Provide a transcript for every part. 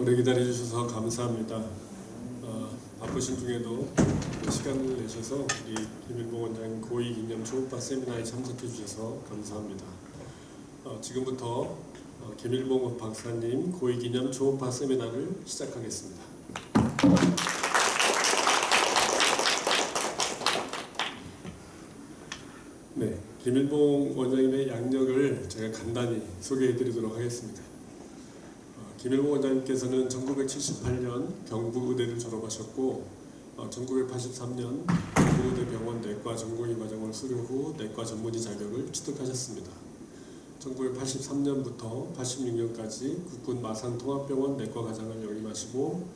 오래 기다려주셔서 감사합니다. 바쁘신 중에도 시간을 내셔서 우리 김일봉 원장님 고위 기념 초음파 세미나에 참석해 주셔서 감사합니다. 지금부터 김일봉 박사님 고위 기념 초음파 세미나를 시작하겠습니다. 네, 김일봉 원장님의 양력을 제가 간단히 소개해 드리도록 하겠습니다. 김일봉 원장님께서는 1978년 경북의대를 졸업하셨고 1983년 경북의대병원 내과 전공의 과정을 수료 후 내과 전문의 자격을 취득하셨습니다. 1983년부터 86년까지 국군 마산통합병원 내과과장을 역임하시고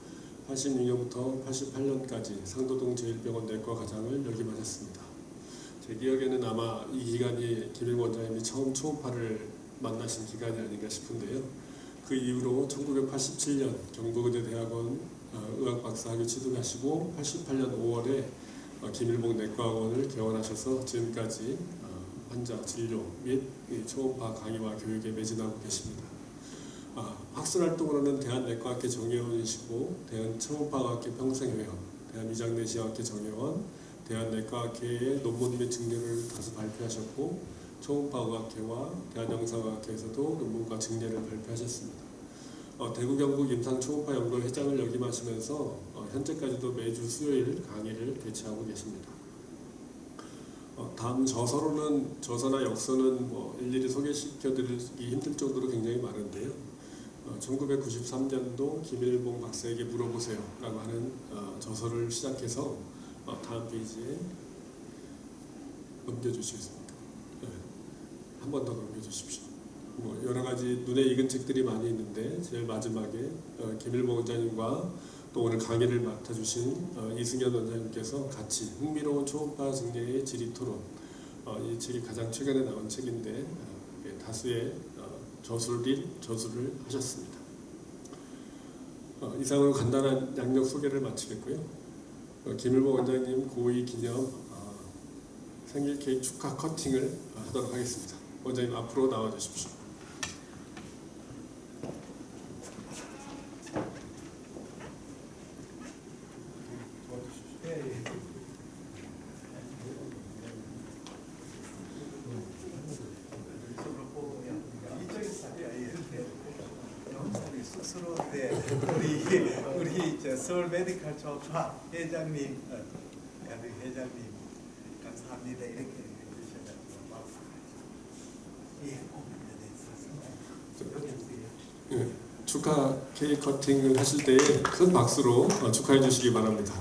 86년부터 88년까지 상도동 제1병원 내과과장을 역임하셨습니다. 제 기억에는 아마 이 기간이 김일봉 원장님이 처음 초음파를 만나신 기간이 아닌가 싶은데요. 그 이후로 1987년 경북의대대학원 의학박사학위 취득하시고 88년 5월에 김일봉 내과학원을 개원하셔서 지금까지 환자 진료 및 초음파 강의와 교육에 매진하고 계십니다. 학술활동으로는 대한내과학회 정회원이시고 대한초음파학회 평생회원, 대한위장내시학회 정회원, 대한내과학회의 논문 및 증례를 다수 발표하셨고 초음파의학회와 대한영상의학회에서도 논문과 증례를 발표하셨습니다. 대구 경북 임상초음파연구회 회장을 역임하시면서 현재까지도 매주 수요일 강의를 개최하고 계십니다. 다음 저서나 역서는 일일이 소개시켜드리기 힘들 정도로 굉장히 많은데요. 1993년도 김일봉 박사에게 물어보세요 라고 하는 저서를 시작해서 다음 페이지에 넘겨주시겠습니까? 네. 한 번 더 넘겨주십시오. 여러 가지 눈에 익은 책들이 많이 있는데 제일 마지막에 김일봉 원장님과 또 오늘 강의를 맡아주신 이승현 원장님께서 같이 흥미로운 초음파 증례의 지리토론, 이 책이 가장 최근에 나온 책인데 다수의 저술을 하셨습니다. 이상으로 간단한 양력 소개를 마치겠고요. 김일봉 원장님 고위 기념 생일 케이크 축하 커팅을 하도록 하겠습니다. 원장님 앞으로 나와 주십시오. 우리 서울 메디컬 초음파 회장님, 감사합니다. 이렇게 해주셔서 예, 축하 케이크 커팅을 하실 때에 큰 박수로 축하해 주시기 바랍니다.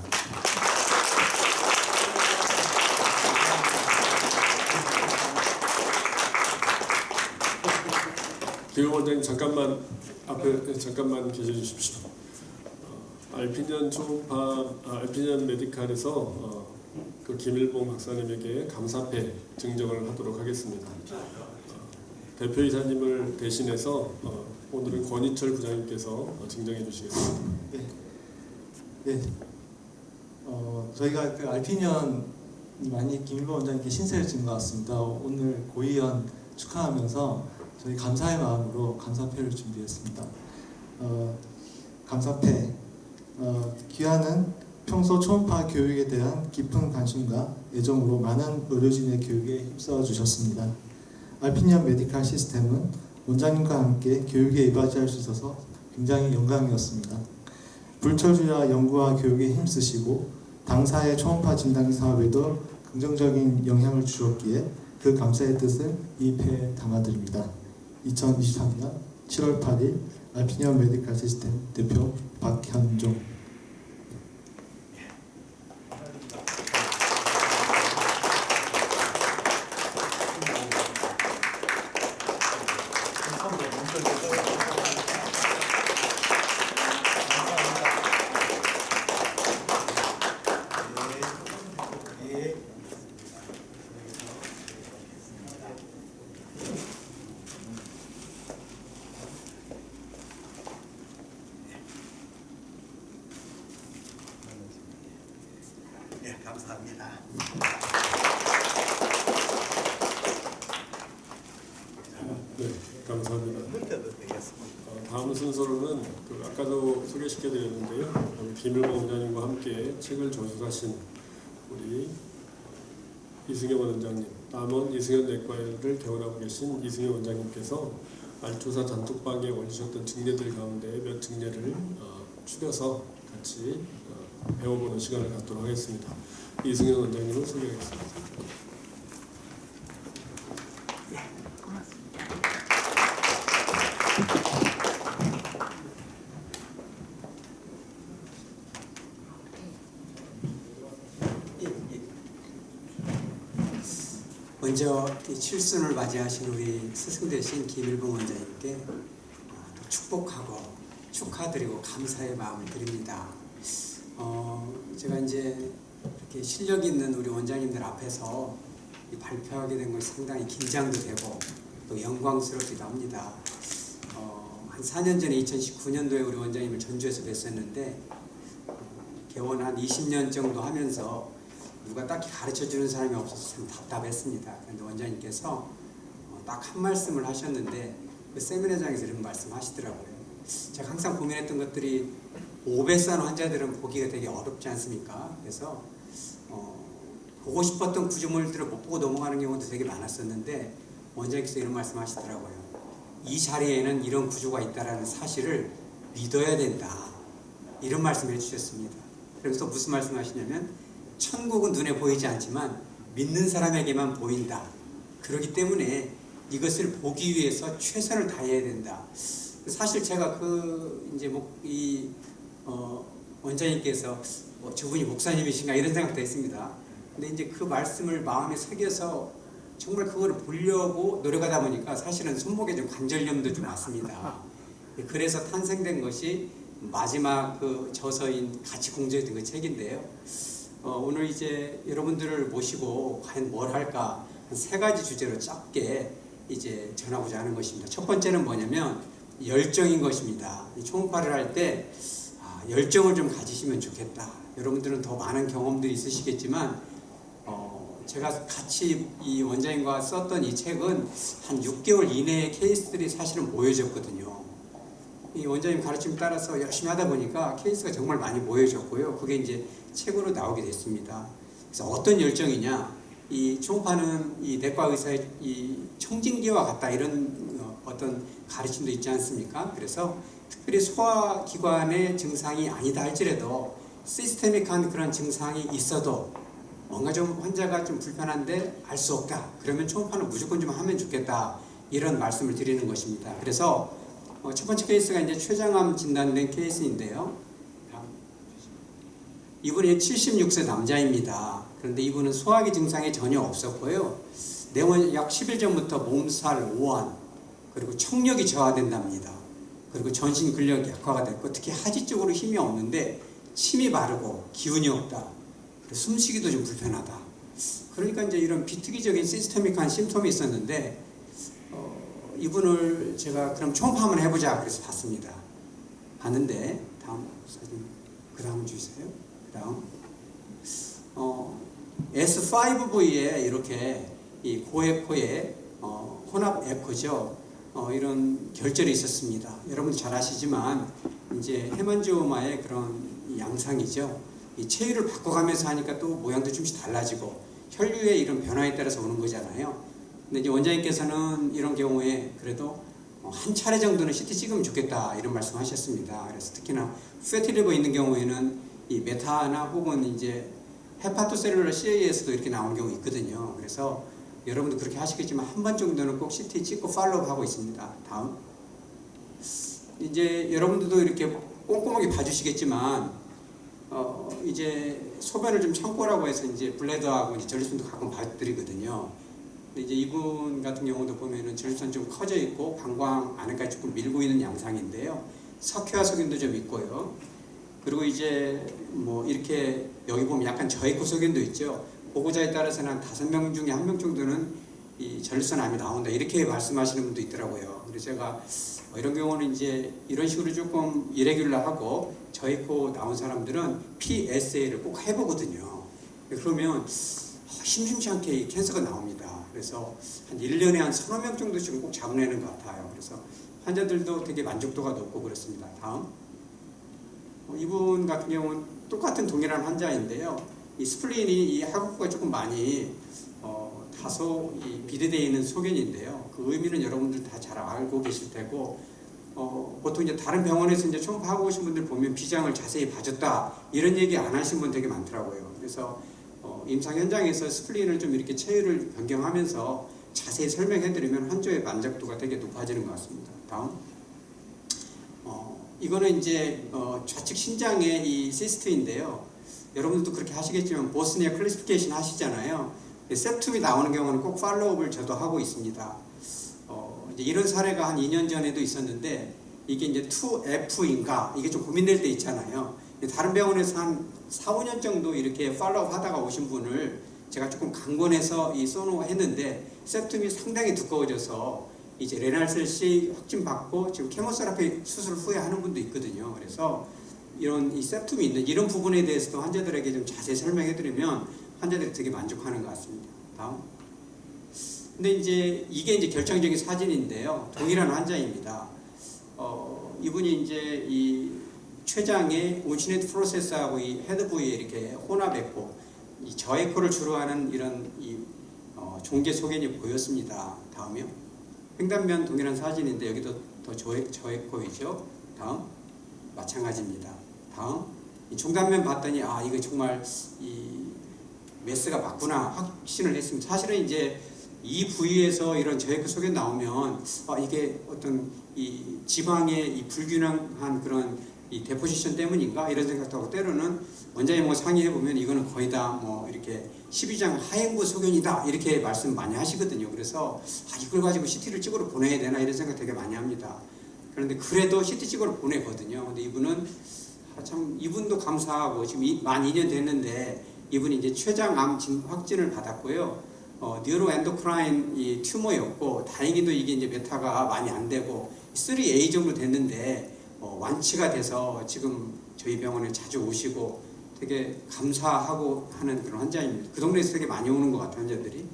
김 원장님 잠깐만 앞에 계셔 주십시오. 알피니언 초음파, 알피니언 메디칼에서 그 김일봉 박사님에게 감사패 증정을 하도록 하겠습니다. 대표이사님을 대신해서 오늘은 권희철 부장님께서 증정해 주시겠습니다. 네. 저희가 그 알피니언이 많이 김일봉 원장님께 신세를 진 것 같습니다. 오늘 고위원 축하하면서 저희 감사의 마음으로 감사패를 준비했습니다. 감사패. 귀하는 평소 초음파 교육에 대한 깊은 관심과 애정으로 많은 의료진의 교육에 힘써 주셨습니다. 알피니언 메디칼 시스템은 원장님과 함께 교육에 이바지할 수 있어서 굉장히 영광이었습니다. 불철주야 연구와 교육에 힘쓰시고 당사의 초음파 진단기 사업에도 긍정적인 영향을 주셨기에 그 감사의 뜻을 이 패에 담아드립니다. 2023년 7월 8일 알피니언 메디칼 시스템 대표 박현종. 감사합니다. 네, 감사합니다. 문자도 되겠습니다. 다음 순서로는 그 아까도 소개시켜드렸는데요. 김일봉 원장님과 함께 책을 저술하신 우리 이승현 원장님, 남원 이승현 내과를 개원하고 계신 이승현 원장님께서 알조사 단톡방에 올리셨던 증례들 가운데 몇 증례를 추려서 같이 배워보는 시간을 갖도록 하겠습니다. 이승현 원장님을 소개하겠습니다. 먼저 이 칠순을 맞이하신 우리 스승 되신 김일봉 원장님께 축복하고 축하드리고 감사의 마음을 드립니다. 제가 이제 이렇게 실력 있는 우리 원장님들 앞에서 발표하게 된 것이 상당히 긴장도 되고 또 영광스럽기도 합니다. 한 4년 전에 2019년도에 우리 원장님을 전주에서 뵀었는데 개원 한 20년 정도 하면서 누가 딱히 가르쳐주는 사람이 없어서 참 답답했습니다. 그런데 원장님께서 딱 한 말씀을 하셨는데 그 세미나장에서 이런 말씀 하시더라고요. 제가 항상 고민했던 것들이 오베산 환자들은 보기가 되게 어렵지 않습니까? 그래서 보고 싶었던 구조물들을 못 보고 넘어가는 경우도 되게 많았었는데 원장님께서 이런 말씀 하시더라고요. 이 자리에는 이런 구조가 있다는 사실을 믿어야 된다. 이런 말씀을 해주셨습니다. 그래서 무슨 말씀 하시냐면 천국은 눈에 보이지 않지만 믿는 사람에게만 보인다. 그렇기 때문에 이것을 보기 위해서 최선을 다해야 된다. 사실 제가 원장님께서 저분이 목사님이신가 이런 생각도 했습니다. 근데 이제 그 말씀을 마음에 새겨서 정말 그걸 보려고 노력하다 보니까 사실은 손목에 좀 관절염도 좀 왔습니다. 그래서 탄생된 것이 마지막 그 저서인 같이 공저했던 그 책인데요. 오늘 이제 여러분들을 모시고 과연 뭘 할까 한 3가지 주제로 짧게 이제 전하고자 하는 것입니다. 첫 번째는 뭐냐면 열정인 것입니다. 초음파를 할 때 열정을 좀 가지시면 좋겠다. 여러분들은 더 많은 경험들이 있으시겠지만 제가 같이 이 원장님과 썼던 이 책은 한 6개월 이내의 케이스들이 사실은 모여졌거든요. 이 원장님 가르침 따라서 열심히 하다 보니까 케이스가 정말 많이 모여졌고요. 그게 이제 책으로 나오게 됐습니다. 그래서 어떤 열정이냐? 이 초음파는 이 내과 의사의 이 청진기와 같다 이런 어떤 가르침도 있지 않습니까? 그래서 특별히 소화기관의 증상이 아니다 할지라도 시스테믹한 그런 증상이 있어도 뭔가 좀 환자가 좀 불편한데 알 수 없다. 그러면 초음파는 무조건 좀 하면 좋겠다. 이런 말씀을 드리는 것입니다. 그래서 첫 번째 케이스가 이제 췌장암 진단된 케이스인데요. 이분이 76세 남자입니다. 그런데 이분은 소화기 증상이 전혀 없었고요. 내원 약 10일 전부터 몸살, 오한, 그리고 청력이 저하된답니다. 그리고 전신 근력이 약화가 됐고 특히 하지 쪽으로 힘이 없는데 침이 마르고 기운이 없다. 숨쉬기도 좀 불편하다. 그러니까 이제 이런 비특이적인 시스테믹한 심톰이 있었는데 이분을 제가 그럼 초음파 한번 해보자 그래서 봤습니다. 봤는데 다음 사진 그 다음 주세요. 그 다음 S5V에 이렇게 이 고에코의 혼합 에코죠. 이런 결절이 있었습니다. 여러분도 잘 아시지만 이제 헤만지오마의 그런 양상이죠. 이 체위를 바꿔가면서 하니까 또 모양도 좀씩 달라지고 혈류의 이런 변화에 따라서 오는 거잖아요. 근데 이제 원장님께서는 이런 경우에 그래도 한 차례 정도는 CT 찍으면 좋겠다 이런 말씀하셨습니다. 그래서 특히나 패티리버 있는 경우에는 이 메타나 혹은 이제 헤파토셀룰러 CA에서도 이렇게 나오는 경우 있거든요. 그래서 여러분도 그렇게 하시겠지만 한 번 정도는 꼭 CT 찍고 팔로우 하고 있습니다. 다음 이제 여러분들도 이렇게 꼼꼼하게 봐주시겠지만 이제 소변을 좀 참고라고 해서 이제 블레더하고 이제 전립선도 가끔 봐드리거든요. 근데 이제 이분 같은 경우도 보면은 전립선 좀 커져 있고 방광 안에까지 조금 밀고 있는 양상인데요. 석회화 소견도 좀 있고요. 그리고 이제 뭐 이렇게 여기 보면 약간 저해코 소견도 있죠. 보고자에 따라서는 한 5명 중에 1명 정도는 이 전립선 암이 나온다 이렇게 말씀하시는 분도 있더라고요. 그래서 제가 이런 경우는 이제 이런 식으로 조금 이레귤러하고 저해코 나온 사람들은 PSA를 꼭 해보거든요. 그러면 심심치 않게 이 캔서가 나옵니다. 그래서 한 1년에 한 3~4명 정도씩은 꼭 잡아내는 것 같아요. 그래서 환자들도 되게 만족도가 높고 그렇습니다. 다음 이분 같은 경우는 똑같은 동일한 환자인데요. 이 스플린이 이 하극부가 조금 많이 다소 비대되어 있는 소견인데요. 그 의미는 여러분들 다 잘 알고 계실 테고, 보통 이제 다른 병원에서 이제 초음파하고 오신 분들 보면 비장을 자세히 봐줬다 이런 얘기 안 하신 분 되게 많더라고요. 그래서 임상 현장에서 스플린을 좀 이렇게 체율을 변경하면서 자세히 설명해드리면 환자의 만족도가 되게 높아지는 것 같습니다. 다음. 이거는 이제 좌측 신장의 이 시스트인데요. 여러분들도 그렇게 하시겠지만 보스니아 클래시피케이션 하시잖아요. septum이 나오는 경우는 꼭 팔로우업을 저도 하고 있습니다. 이제 이런 사례가 한 2년 전에도 있었는데 이게 이제 2F인가 이게 좀 고민될 때 있잖아요. 다른 병원에서 한 4, 5년 정도 이렇게 팔로우업 하다가 오신 분을 제가 조금 강권해서 이 소노했는데 septum이 상당히 두꺼워져서 이제 레날셀씨 확진 받고 지금 케모세라피 수술 후에 하는 분도 있거든요. 그래서 이런 이 septum이 있는 이런 부분에 대해서도 환자들에게 좀 자세히 설명해드리면 환자들이 되게 만족하는 것 같습니다. 다음. 근데 이제 이게 이제 결정적인 사진인데요. 동일한 환자입니다. 이분이 이제 이 췌장의 온시네트 프로세스하고 이 헤드 부위에 이렇게 혼합했고 이 저에코를 주로 하는 이런 이 종계 소견이 보였습니다. 다음이요. 횡단면 동일한 사진인데 여기도 더 저에코이죠. 다음. 마찬가지입니다. 다음. 이 중단면 봤더니 아 이거 정말 이 메스가 맞구나 확신을 했습니다. 사실은 이제 이 부위에서 이런 저에코 소견 나오면 이게 어떤 이 지방의 이 불균형한 그런 이 데포지션 때문인가 이런 생각도 하고 때로는 원장님하고 상의해 보면 이거는 거의 다 뭐 이렇게 12장 하행부 소견이다 이렇게 말씀 많이 하시거든요. 그래서 이걸 가지고 CT를 찍으러 보내야 되나 이런 생각 되게 많이 합니다. 그런데 그래도 CT 찍으러 보내거든요. 근데 이분은 참 이분도 감사하고 지금 만 2년 됐는데 이분이 이제 췌장암 확진을 받았고요. 뉴로엔도크라인 이 튜머였고 다행히도 이게 이제 메타가 많이 안 되고 3A 정도 됐는데 완치가 돼서 지금 저희 병원에 자주 오시고 되게 감사하고 하는 그런 환자입니다. 그 동네에서 되게 많이 오는 것 같아요, 환자들이.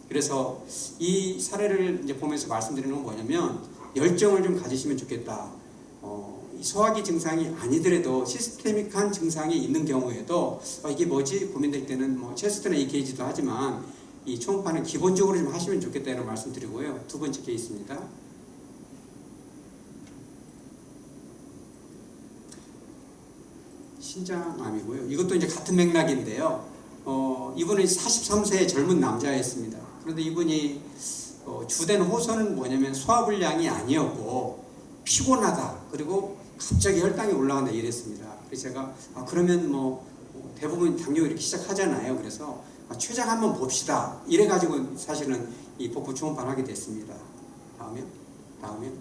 그래서 이 사례를 이제 보면서 말씀드리는 건 뭐냐면 열정을 좀 가지시면 좋겠다. 이 소화기 증상이 아니더라도 시스테믹한 증상이 있는 경우에도 이게 뭐지 고민될 때는 뭐 체스트나 EKG도 하지만 이 초음파는 기본적으로 좀 하시면 좋겠다 이런 말씀드리고요. 두 번째 케이스입니다. 신장암이고요. 이것도 이제 같은 맥락인데요. 이분은 43세의 젊은 남자였습니다. 그런데 이분이 주된 호소는 뭐냐면 소화불량이 아니었고 피곤하다. 그리고 갑자기 혈당이 올라간다 이랬습니다. 그래서 제가 그러면 뭐 대부분 당뇨 이렇게 시작하잖아요. 그래서 췌장 한번 봅시다. 이래가지고 사실은 이 복부 초음파를 하게 됐습니다. 다음이요.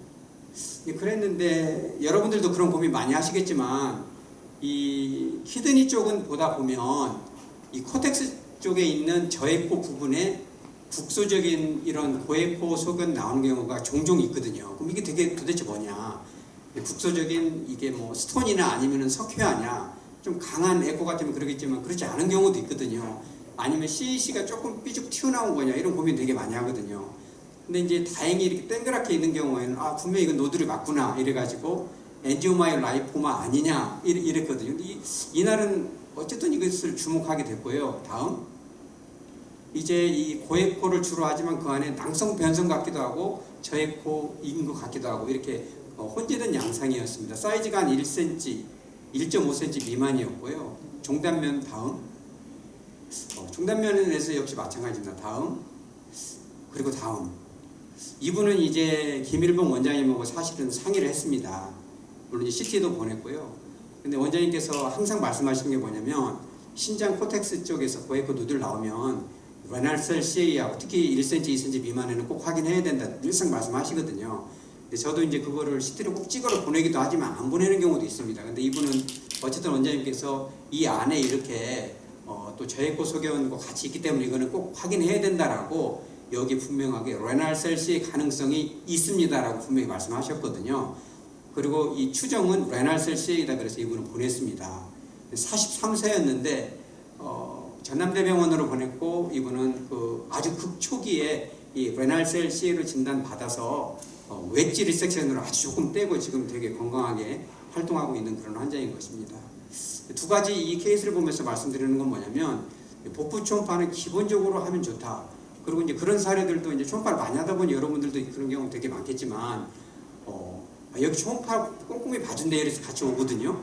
그랬는데 여러분들도 그런 고민 많이 하시겠지만 이 키드니 쪽은 보다 보면 이 코텍스 쪽에 있는 저에코 부분에 국소적인 이런 고에코 소견 나오는 경우가 종종 있거든요. 그럼 이게 되게 도대체 뭐냐? 국소적인 이게 뭐 스톤이나 아니면은 석회화냐? 좀 강한 에코 같으면 그러겠지만 그렇지 않은 경우도 있거든요. 아니면 CEC가 조금 삐죽 튀어나온 거냐? 이런 고민 되게 많이 하거든요. 근데 이제 다행히 이렇게 동그랗게 있는 경우에는 분명히 이건 노들이 맞구나 이래가지고 엔지오마이 라이포마 아니냐 이랬거든요. 이날은 어쨌든 이것을 주목하게 됐고요. 다음. 이제 이 고에코를 주로 하지만 그 안에 낭성 변성 같기도 하고 저에코인 것 같기도 하고 이렇게 혼재된 양상이었습니다. 사이즈가 한 1cm, 1.5cm 미만이었고요. 종단면 다음. 중단면에서 역시 마찬가지입니다. 다음. 그리고 다음. 이분은 이제 김일봉 원장님하고 사실은 상의를 했습니다. 물론 이제 CT도 보냈고요. 근데 원장님께서 항상 말씀하시는 게 뭐냐면 신장 코텍스 쪽에서 고에코 누들 나오면 레날셀 CA하고 특히 1cm, 2cm 미만에는 꼭 확인해야 된다 늘상 말씀하시거든요. 근데 저도 이제 그거를 CT를 꼭 찍어서 보내기도 하지만 안 보내는 경우도 있습니다. 근데 이분은 어쨌든 원장님께서 이 안에 이렇게 또 저에코 소견과 같이 있기 때문에 이거는 꼭 확인해야 된다라고 여기 분명하게 레날셀 CA 가능성이 있습니다라고 분명히 말씀하셨거든요. 그리고 이 추정은 레날셀 CA이다 그래서 이분은 보냈습니다. 43세였는데 전남대병원으로 보냈고 이분은 그 아주 극초기에 이 레날셀 CA를 진단받아서 웨지 리섹션으로 아주 조금 떼고 지금 되게 건강하게 활동하고 있는 그런 환자인 것입니다. 두 가지 이 케이스를 보면서 말씀드리는 건 뭐냐면 복부 초음파는 기본적으로 하면 좋다. 그리고 이제 그런 사례들도 이제 초음파를 많이 하다 보니 여러분들도 그런 경우 되게 많겠지만 여기 초음파 꼼꼼히 봐준대 이래서 같이 오거든요.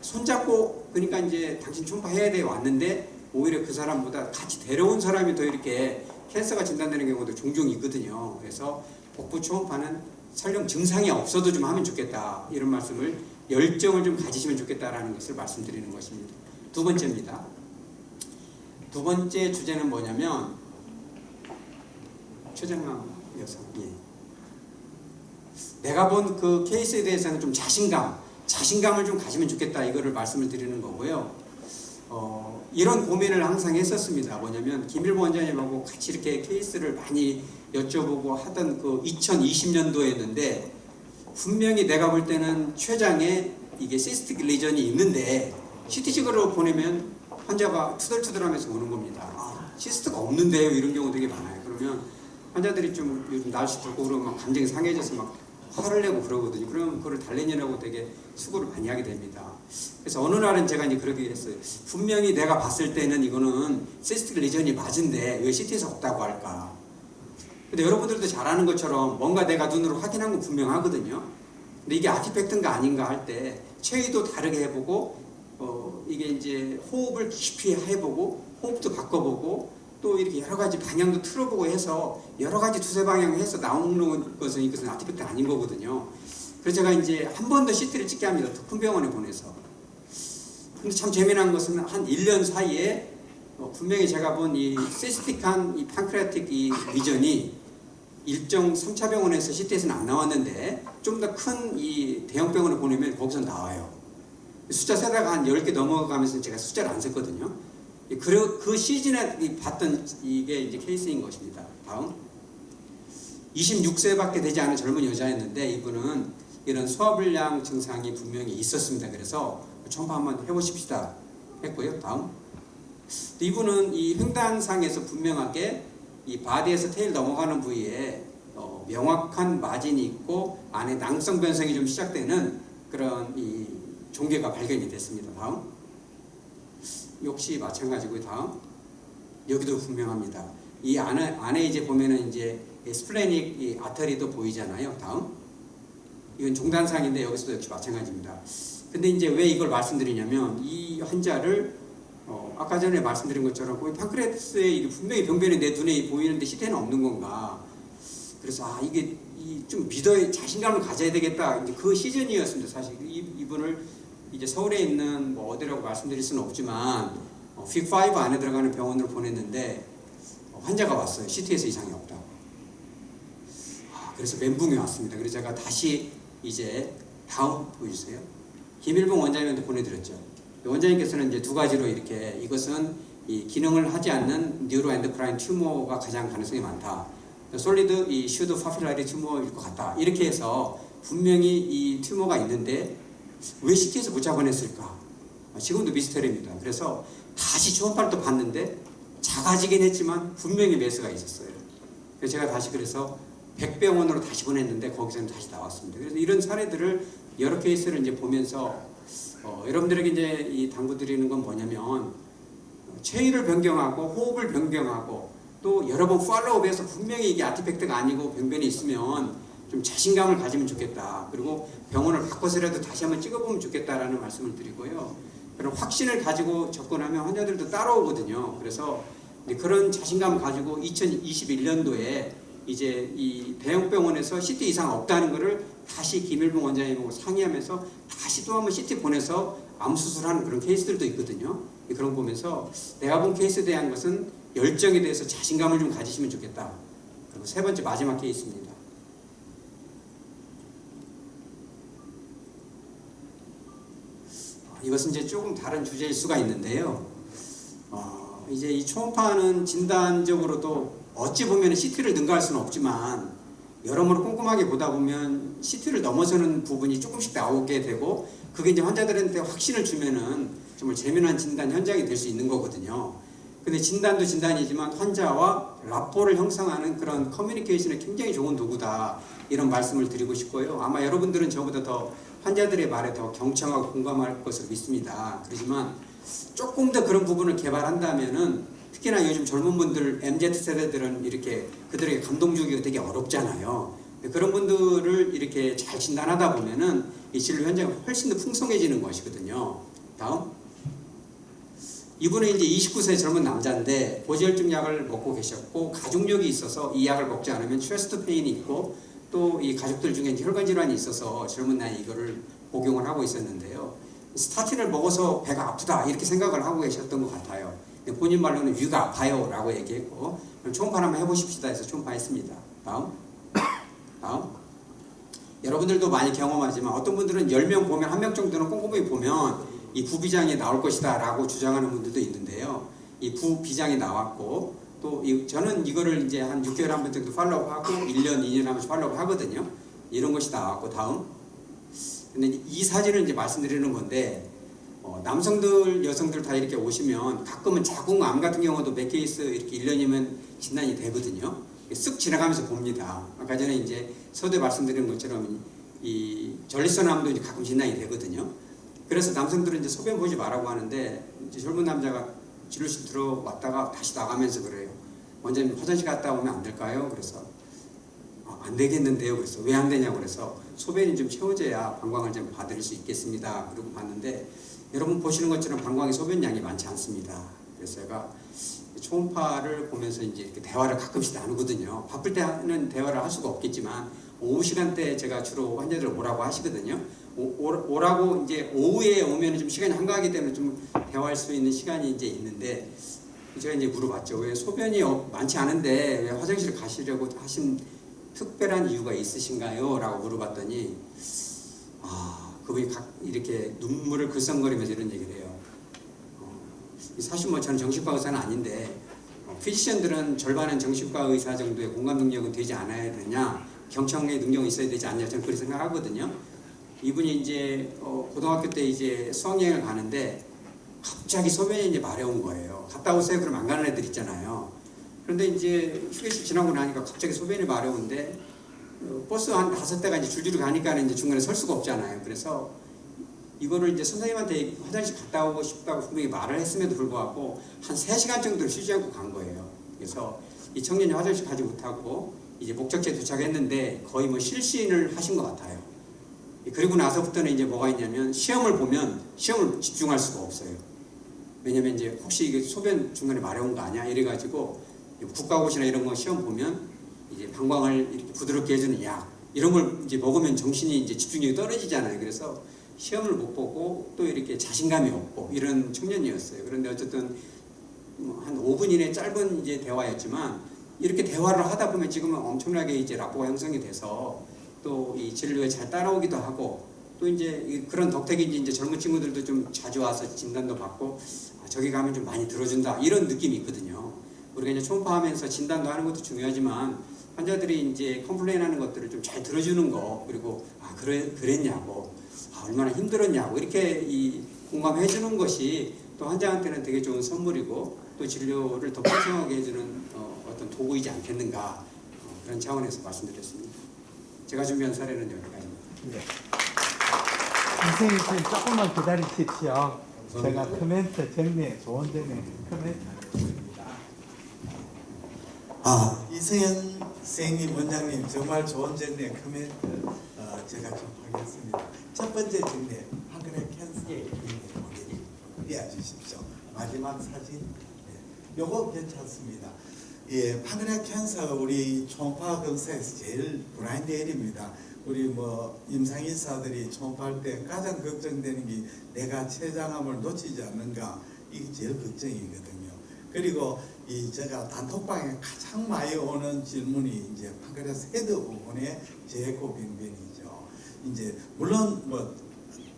손잡고 그러니까 이제 당신 초음파 해야 돼 왔는데 오히려 그 사람보다 같이 데려온 사람이 더 이렇게 캔서가 진단되는 경우도 종종 있거든요. 그래서 복부 초음파는 설령 증상이 없어도 좀 하면 좋겠다 이런 말씀을 열정을 좀 가지시면 좋겠다라는 것을 말씀드리는 것입니다. 두 번째입니다. 두 번째 주제는 뭐냐면 최정남 여성. 예. 내가 본 그 케이스에 대해서는 좀 자신감을 좀 가지면 좋겠다 이거를 말씀을 드리는 거고요. 이런 고민을 항상 했었습니다. 뭐냐면 김일보 원장님하고 같이 이렇게 케이스를 많이 여쭤보고 하던 그 2020년도였는데 분명히 내가 볼 때는 췌장에 이게 시스틱 리전이 있는데 CT식으로 보내면 환자가 투덜투덜하면서 오는 겁니다. 시스트가 없는데요 이런 경우 되게 많아요. 그러면 환자들이 좀 요즘 날씨 덥고 그러면 막 감정이 상해져서 막 화를 내고 그러거든요. 그러면 그걸 달래느라고 되게 수고를 많이 하게 됩니다. 그래서 어느 날은 제가 이제 그렇게 했어요. 분명히 내가 봤을 때는 이거는 시스틱 리전이 맞은데 왜 CT에서 없다고 할까? 근데 여러분들도 잘 아는 것처럼 뭔가 내가 눈으로 확인한 건 분명하거든요. 근데 이게 아티팩트인가 아닌가 할 때 체위도 다르게 해보고 이게 이제 호흡을 깊이 해보고 호흡도 바꿔보고 또 이렇게 여러 가지 방향도 틀어보고 해서 여러 가지 두세 방향을 해서 나오는 것은 이것은 아티팩트 아닌 거거든요. 그래서 제가 이제 한 번 더 CT를 찍게 합니다. 더 큰 병원에 보내서. 근데 참 재미난 것은 한 1년 사이에 분명히 제가 본 이 시스틱한 이 판크레아틱 이 리전이 일정 3차 병원에서 CT에서는 안 나왔는데 좀 더 큰 이 대형 병원에 보내면 거기서 나와요. 숫자 세다가 한 10개 넘어가면서 제가 숫자를 안 셌거든요. 그 시즌에 봤던 이게 이제 케이스인 것입니다. 다음 26세밖에 되지 않은 젊은 여자였는데 이분은 이런 소화불량 증상이 분명히 있었습니다. 그래서 초음파 한번 해보십시다 했고요. 다음 이분은 이 횡단상에서 분명하게 이 바디에서 테일 넘어가는 부위에 명확한 마진이 있고 안에 낭성 변성이 좀 시작되는 그런 이 종괴가 발견이 됐습니다. 다음 역시 마찬가지고요. 다음 여기도 분명합니다. 이 안에 이제 보면은 이제 스플래닉 이 아터리도 보이잖아요. 다음 이건 종단상인데 여기서도 역시 마찬가지입니다. 근데 이제 왜 이걸 말씀드리냐면 이 환자를 아까 전에 말씀드린 것처럼 거의 판크레아스에 이게 분명히 병변이 내 눈에 보이는데 CT는 없는 건가. 그래서 이게 좀 믿어야 자신감을 가져야 되겠다. 이제 그 시즌이었습니다. 사실 이분을 이제 서울에 있는 뭐 어디라고 말씀드릴 수는 없지만 픽5 안에 들어가는 병원으로 보냈는데 환자가 왔어요. CT에서 이상이 없다고. 그래서 멘붕이 왔습니다. 그래서 제가 다시 이제 다음 보여주세요. 김일봉 원장님한테 보내드렸죠. 원장님께서는 이제 두 가지로 이렇게 이것은 이 기능을 하지 않는 뉴로엔도크라인 튜머가 가장 가능성이 많다. 솔리드 이 슈드 파필라리 튜머일 것 같다. 이렇게 해서 분명히 이 튜머가 있는데 왜 CT에서 못 잡아냈을까? 지금도 미스터리입니다. 그래서 다시 초음파를 또 봤는데 작아지긴 했지만 분명히 메스가 있었어요. 그래서 제가 다시 그래서 백병원으로 다시 보냈는데 거기서는 다시 나왔습니다. 그래서 이런 사례들을 여러 케이스를 이제 보면서 여러분들에게 이제 이 당부드리는 건 뭐냐면 체위를 변경하고 호흡을 변경하고 또 여러 번 팔로우업해서 분명히 이게 아티팩트가 아니고 병변이 있으면 좀 자신감을 가지면 좋겠다. 그리고 병원을 바꿔서라도 다시 한번 찍어보면 좋겠다라는 말씀을 드리고요. 그런 확신을 가지고 접근하면 환자들도 따라오거든요. 그래서 그런 자신감을 가지고 2021년도에 이제 이 대형 병원에서 CT 이상 없다는 것을 다시 김일봉 원장님하고 상의하면서 다시 또 한번 CT 보내서 암 수술하는 그런 케이스들도 있거든요. 그런 거 보면서 내가 본 케이스에 대한 것은 열정에 대해서 자신감을 좀 가지시면 좋겠다. 그리고 세 번째 마지막 케이스입니다. 이것은 이제 조금 다른 주제일 수가 있는데요. 이제 이 초음파는 진단적으로도 어찌 보면 CT를 능가할 수는 없지만 여러모로 꼼꼼하게 보다 보면 CT를 넘어서는 부분이 조금씩 나오게 되고 그게 이제 환자들한테 확신을 주면은 정말 재미난 진단 현장이 될 수 있는 거거든요. 근데 진단도 진단이지만 환자와 라포를 형성하는 그런 커뮤니케이션에 굉장히 좋은 도구다. 이런 말씀을 드리고 싶고요. 아마 여러분들은 저보다 더 환자들의 말에 더 경청하고 공감할 것으로 믿습니다. 그렇지만 조금 더 그런 부분을 개발한다면은 특히나 요즘 젊은 분들 MZ 세대들은 이렇게 그들에게 감동 주기가 되게 어렵잖아요. 그런 분들을 이렇게 잘 진단하다 보면은 이 진료 현장이 훨씬 더 풍성해지는 것이거든요. 다음. 이분은 이제 29세 젊은 남자인데 고지혈증 약을 먹고 계셨고 가족력이 있어서 이 약을 먹지 않으면 체스트 페인이 있고 또 이 가족들 중에 혈관 질환이 있어서 젊은 나이에 이거를 복용을 하고 있었는데요. 스타틴을 먹어서 배가 아프다 이렇게 생각을 하고 계셨던 것 같아요. 본인 말로는 위가 아파요 라고 얘기했고 초음파 한번 해보십시다 해서 초음파했습니다. 다음. 여러분들도 많이 경험하지만 어떤 분들은 10명 보면 1명 정도는 꼼꼼히 보면 이 부비장이 나올 것이다 라고 주장하는 분들도 있는데요. 이 부비장이 나왔고 또 저는 이거를 이제 한 6개월에 한 번 정도 팔로우하고 1년, 2년에 한 번씩 팔로우 하거든요. 이런 것이 나왔고 다음. 근데 이 사진을 이제 말씀드리는 건데 남성들, 여성들 다 이렇게 오시면 가끔은 자궁암 같은 경우도 몇 케이스 이렇게 1년이면 진단이 되거든요. 쓱 지나가면서 봅니다. 아까 전에 이제 서두에 말씀드린 것처럼 이 전립선암도 이제 가끔 진단이 되거든요. 그래서 남성들은 이제 소변 보지 말라고 하는데 이제 젊은 남자가 진료실 들어왔다가 다시 나가면서 그래요. 원장님 화장실 갔다 오면 안 될까요? 그래서 안 되겠는데요. 그래서 왜 안 되냐고 그래서 소변이 좀 채워져야 방광을 좀 받을 수 있겠습니다. 그러고 봤는데 여러분 보시는 것처럼 방광의 소변량이 많지 않습니다. 그래서 제가 초음파를 보면서 이제 이렇게 대화를 가끔씩 나누거든요. 바쁠 때는 대화를 할 수가 없겠지만 오후 시간대 제가 주로 환자들 오라고 하시거든요. 오라고 이제 오후에 오면 좀 시간이 한가하기 때문에 좀 대화할 수 있는 시간이 이제 있는데 제가 이제 물어봤죠. 왜 소변이 많지 않은데 왜 화장실 가시려고 하신 특별한 이유가 있으신가요? 라고 물어봤더니 그분이 이렇게 눈물을 글썽거리면서 이런 얘기를 해요. 사실 뭐 저는 정신과 의사는 아닌데 피지션들은 절반은 정신과 의사 정도의 공감 능력은 되지 않아야 되냐, 경청의 능력이 있어야 되지 않냐, 저는 그렇게 생각하거든요. 이분이 이제 고등학교 때 이제 수학여행을 가는데 갑자기 소변이 이제 마려운 거예요. 갔다 오세요. 그럼 안 가는 애들 있잖아요. 그런데 이제 휴게실 지나고 나니까 갑자기 소변이 마려운데 버스 한 5대가 이제 줄줄이 가니까 이제 중간에 설 수가 없잖아요. 그래서 이거를 이제 선생님한테 화장실 갔다 오고 싶다고 분명히 말을 했음에도 불구하고 한 3시간 정도를 쉬지 않고 간 거예요. 그래서 이 청년이 화장실 가지 못하고 이제 목적지에 도착했는데 거의 뭐 실신을 하신 것 같아요. 그리고 나서부터는 이제 뭐가 있냐면 시험을 보면 시험을 집중할 수가 없어요. 왜냐면 이제 혹시 이게 소변 중간에 마려운 거 아니야? 이래가지고 국가고시나 이런 거 시험 보면 이제 방광을 이렇게 부드럽게 해주는 약 이런 걸 이제 먹으면 정신이 이제 집중력이 떨어지잖아요. 그래서 시험을 못 보고 또 이렇게 자신감이 없고 이런 청년이었어요. 그런데 어쨌든 한 5분 이내 짧은 이제 대화였지만 이렇게 대화를 하다 보면 지금은 엄청나게 이제 라포가 형성이 돼서 또 이 진료에 잘 따라오기도 하고 또 이제 그런 덕택인지 이제 젊은 친구들도 좀 자주 와서 진단도 받고 저기 가면 좀 많이 들어준다 이런 느낌이 있거든요. 우리가 이제 초음파하면서 진단도 하는 것도 중요하지만 환자들이 이제 컴플레인하는 것들을 좀 잘 들어주는 거 그리고 그랬냐고 얼마나 힘들었냐고 이렇게 이 공감해 주는 것이 또 환자한테는 되게 좋은 선물이고 또 진료를 더 풍성하게 해주는 어떤 도구이지 않겠는가 그런 차원에서 말씀드렸습니다. 제가 준비한 사례는 여기까지입니다. 네. 선생님 지금 조금만 기다리십시오. 제가 코멘트 정리해 좋은 점에 코멘트 하겠습니다. 이승현 선생님 원장님 정말 좋은 정리에 코멘트 제가 좀 하겠습니다. 첫 번째 정리 판크레 캔서의 모델이 띄워주십시오. 마지막 사진 요거 괜찮습니다. 예, 판크레 캔서 우리 초음파 검사에서 제일 브라인드 L입니다. 우리 뭐 임상인사들이 초음파할 때 가장 걱정되는 게 내가 췌장암을 놓치지 않는가 이게 제일 걱정이거든요. 그리고 이 제가 단톡방에 가장 많이 오는 질문이 이제 판크레아스 헤드 부분의 제에코 병변이죠. 이제 물론 뭐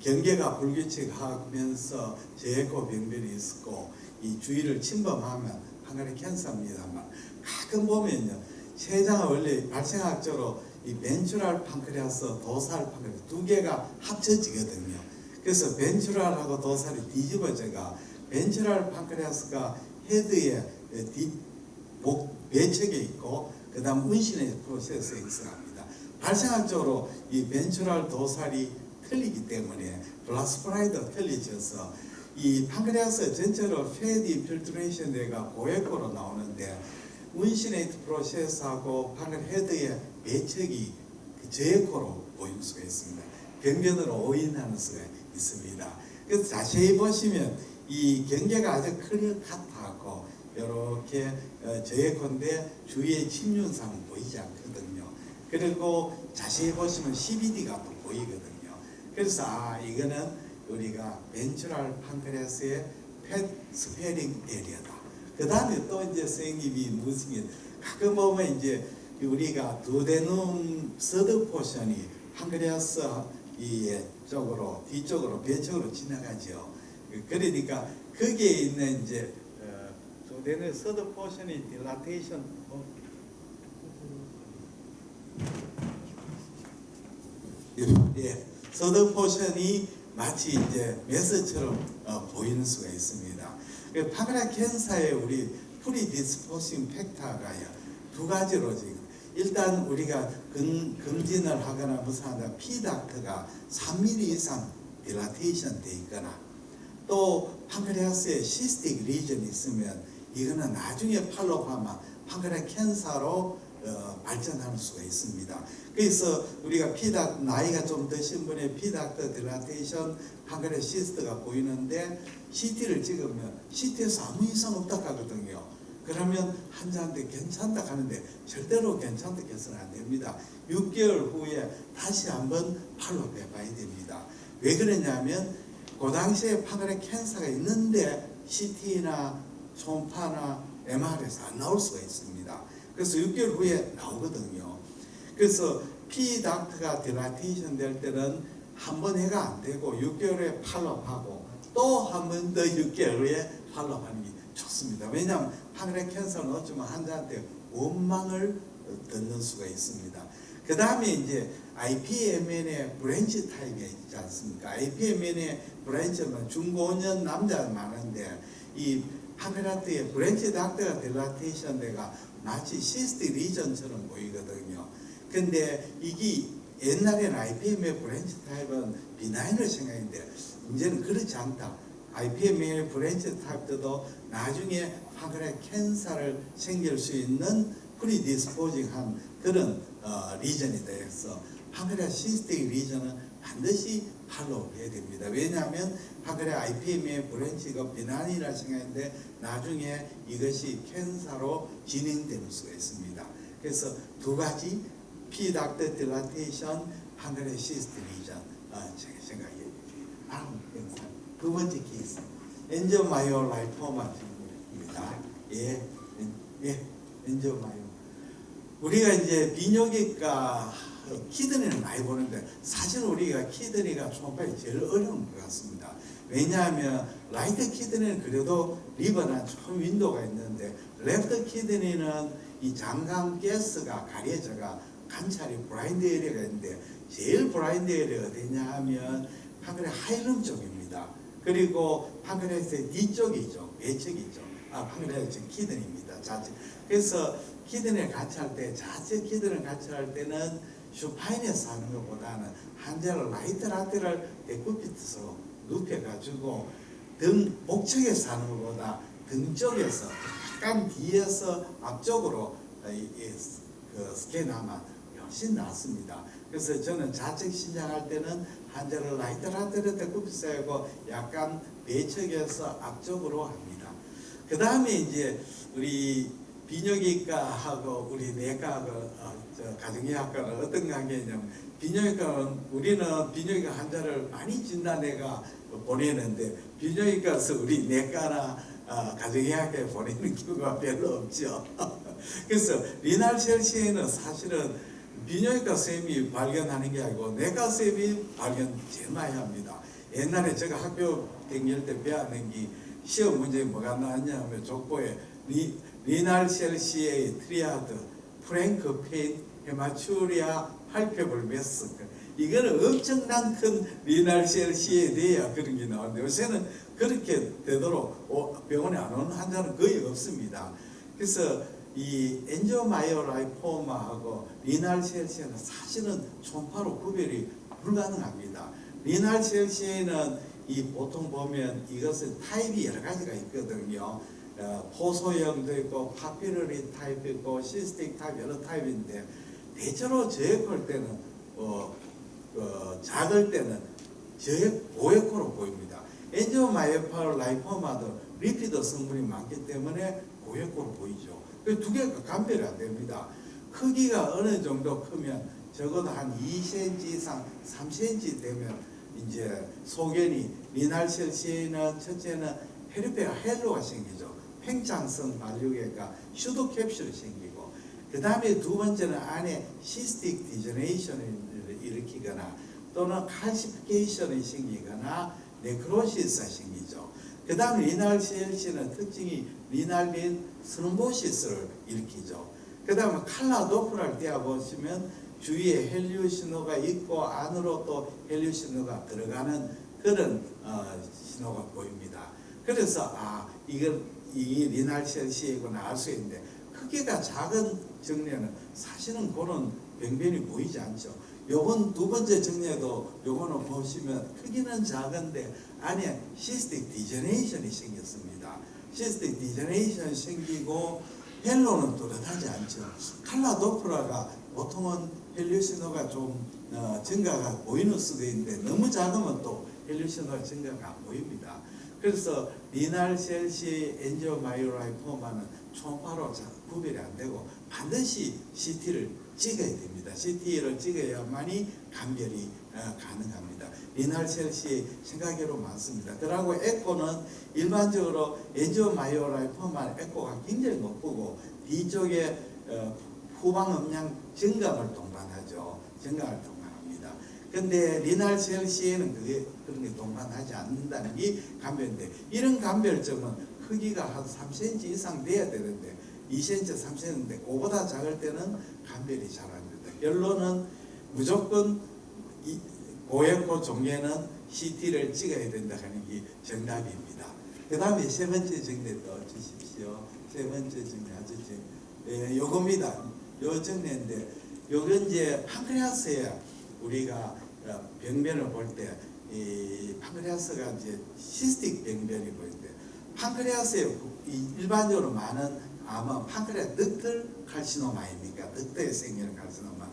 경계가 불규칙하면서 제에코 병변이 있었고 이 주위를 침범하면 판크레 캔서입니다만 가끔 보면요 췌장은 원래 발생학적으로 이 벤츄랄 판크레아스, 도살 판크레아스 두 개가 합쳐지거든요. 그래서 벤츄랄하고 도살이 뒤집어져가 벤츄랄 판크레아스가 헤드에 목 배척에 있고 그 다음 운신의 프로세스에 있어갑니다. 발생학적으로 이 벤츄랄 도살이 틀리기 때문에 블라스프라이도 틀리져서 이 판크레아스 전체로 패드 인필트레이션 내가 고액으로 나오는데 운시네이트 프로세스하고 판크레헤드의 매척이 저액으로 보일 수가 있습니다. 병변으로 오인하는 수가 있습니다. 그래서 자세히 보시면 이 경계가 아주 클리어 컷하고 이렇게 저액인데 주위에 침륜상은 보이지 않거든요. 그리고 자세히 보시면 CBD가 또 보이거든요. 그래서 이거는 우리가 벤츄럴 판크레아스의 펫 스페링 에리어다. 그 다음에 또 이제 선생님이 무슨 가끔 보면 이제 우리가 두데눔 서드 포션이 판크레아스 이 쪽으로 뒤쪽으로 배쪽으로 지나가죠. 그러니까 거기에 있는 이제 두데눔 서드 포션이 딜라테이션 서드 포션이 마치 이제 메스처럼 보이는 수가 있습니다. 판크레아 캔서의 우리 프리디스포싱 팩터가 두 가지로 지금 일단 우리가 검진을 하거나 무슨 하다 P닥터가 3mm 이상 딜라테이션 돼 있거나 또 판크레아스에 시스틱 리전이 있으면 이거는 나중에 팔로우하면 판크레아 캔서로 발전할 수가 있습니다. 그래서 우리가 P닥터 나이가 좀 드신 분의 P닥터 딜라테이션 판크레아 시스트가 보이는데 CT를 찍으면 CT에서 아무 이상 없다 하거든요. 그러면 환자한테 괜찮다 하는데 절대로 괜찮다 해서는 안 됩니다. 6개월 후에 다시 한번 팔로우 해봐야 됩니다. 왜 그러냐면 그 당시에 판크레아 캔서가 있는데 CT나 초음파나 MR에서 안 나올 수가 있습니다. 그래서 6개월 후에 나오거든요. 그래서 P닥터가 딜라테이션 될 때는 한 번 해가 안 되고 6개월에 팔로우하고 또 한 번 더 6개월 후에 팔로우하는 게 좋습니다. 왜냐하면 판크레아 캔서는 어쩌면 환자한테 원망을 듣는 수가 있습니다. 그 다음에 이제 IPMN의 브랜치 타입이 있지 않습니까? IPMN의 브랜치는 중고년 남자 많은데 이 판크레아트의 브랜치 닥터가 딜라테이션 내가 마치 시스틱 리전처럼 보이거든요. 근데 이게 옛날에는 IPM의 브랜치 타입은 비나인을 생각했는데 이제는 그렇지 않다. IPM의 브랜치 타입도 나중에 판크레아 캔서를 생길 수 있는 프리디스포징한 그런 리전이 되어서 판크레아 시스틱 리전은 반드시 팔로우 해야 됩니다. 왜냐하면 판크레아 IPM의 브랜치가 비난이라 생각했는데 나중에 이것이 캔서로 진행될 수가 있습니다. 그래서 두 가지 P닥터 딜라테이션, 판크레아 시스틱 리전 제가 생각해요. 다음 영상 두 번째 케이스 엔저마이오라이포마 질문입니다. 엔저마이오. 우리가 이제 비뇨기과 키드니를 많이 보는데 사실 우리가 키드니가 초음파에 제일 어려운 것 같습니다. 왜냐하면 라이트 키드니는 그래도 리버나 좀 윈도가 있는데 레프트 키드니는 이 장강 가스가 가려져가 관찰이 블라인드 에리어가 있는데 제일 블라인드 에리어가 어디냐 하면 판크레아 하이룸 쪽입니다. 그리고 판크레아스의 뒤쪽이죠. 외측이죠. 판크레아스 키드니입니다. 좌측. 그래서 키드니를 관찰할 때 좌측 키드니를 관찰할 때는 슈파인에서 하는 것보다는 환자를 라이트라테럴 데쿠피트로 눕혀가지고 등 목쪽에서 하는 것보다 등 쪽에서 약간 뒤에서 앞쪽으로 스캔하면 훨씬 낫습니다. 그래서 저는 좌측 신장할 때는 환자를 라이트라테럴 데쿠피트하고 약간 배측에서 앞쪽으로 합니다. 그 다음에 이제 우리 비뇨기과하고 우리 내과하고 가정의학과는 어떤 관계냐면 비뇨기과는 우리는 비뇨기과 환자를 많이 진단해가 보내는데 비뇨기과에서 우리 내과나 가정의학과에 보내는 경우가 별로 없죠. 그래서 리날 셀시에는 사실은 비뇨기과 쌤이 발견하는 게 아니고 내과 쌤이 발견 제일 많이 합니다. 옛날에 제가 학교 다닐 때 배웠는 게 시험 문제에 뭐가 나왔냐 하면 족보에 리날 셀시의 트리아드, 프랭크 페인, 헤마추리아, 팔페볼메스. 이거는 엄청난 큰 리날 셀시에 대해야 그런 게 나오는데 요새는 그렇게 되도록 병원에 안 오는 환자는 거의 없습니다. 그래서 이 엔지오마이오라이포마하고 리날 셀시는 사실은 초음파로 구별이 불가능합니다. 리날 셀시에는 이 보통 보면 이것은 타입이 여러 가지가 있거든요. 포소형도 있고 파피러리 타입 있고 시스틱 타입 여러 타입인데 대체로 저액할 때는 작을 때는 저액 고액호로 보입니다. 엔지오마이오파 라이포마도 리피드 성분이 많기 때문에 고액호로 보이죠. 그 두 개가 감별이 안 됩니다. 크기가 어느 정도 크면 적어도 한 2cm 이상 3cm 되면 이제 소견이 리날셀시에는 첫째는 헤르페가 헬로가 생기죠. 팽창성 발육액과 슈도 캡슐이 생기고 그 다음에 두 번째는 안에 시스틱 디저네이션을 일으키거나 또는 칼시피케이션이 생기거나 네크로시스가 생기죠. 그 다음 리날셀시는 특징이 리날린 스럼보시스를 일으키죠. 그 다음에 칼라 도플러를 떼어보시면 주위에 헬리오 신호가 있고 안으로 또 헬리오 신호가 들어가는 그런 신호가 보입니다. 그래서 이건 이 리날셀시이구나 알 수 있는데 크기가 작은 정례는 사실은 그런 병변이 보이지 않죠. 요번 두 번째 정례도 요거는 보시면 크기는 작은데 안에 시스틱 디저네이션이 생겼습니다. 시스틱 디저네이션이 생기고 헬로는 뚜렷하지 않죠. 칼라 도플러가 보통은 헬리오 신호가 좀 증가가 보이는 수도 있는데 너무 작으면 또 헬리오 신호가 증가가 안 보입니다. 그래서 리날셀시 엔지오마이오라이포마는 초음파로 구별이 안 되고 반드시 CT를 찍어야 됩니다. CT를 찍어야만이 감별이 가능합니다. 리날셀시 생각외로 많습니다. 그리고 에코는 일반적으로 엔지오마이오라이포마 에코가 굉장히 높고 뒤쪽에 후방 음량 증감을 동반하죠. 증감을 동반합니다. 근데 리날셀시에는 그런 게 동반하지 않는다는 게 감별인데 이런 감별점은 크기가 한 3cm 이상 돼야 되는데 2cm, 3cm인데 그보다 작을 때는 감별이 잘 안 됩니다. 결론은 무조건 고액호 종류는 CT를 찍어야 된다 하는 게 정답입니다. 그 다음에 세 번째 정례 또 주십시오. 세 번째 정례 아주 요겁니다. 요 정례인데 요건 이제 판크레아스에 우리가 병변을 볼 때 이 판크레아스가 이제 시스틱 병변이 보이는데 판크레아스에 일반적으로 많은 아마 판크레아스 덕털 칼시노마입니까? 덕터에 생기는 칼시노마는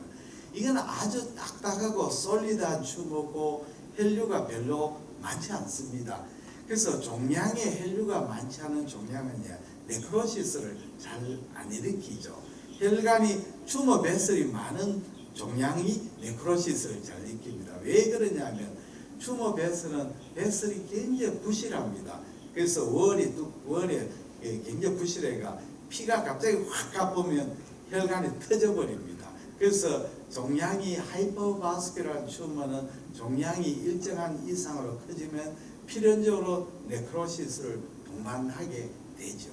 이건 아주 딱딱하고 솔리드한 튜머고 혈류가 별로 많지 않습니다. 그래서 종양의 혈류가 많지 않은 종양은 네크로시스를 잘 안 일으키죠. 혈관이 튜머 베슬이 많은 종양이 네크로시스를 잘 일으킵니다. 왜 그러냐면 튜머 베슬은 베슬이 굉장히 부실합니다. 그래서 월에 굉장히 부실해가 피가 갑자기 확 가보면 혈관이 터져버립니다. 그래서 종양이 하이퍼바스큘러한 튜머는 종양이 일정한 이상으로 커지면 필연적으로 네크로시스를 동반하게 되죠.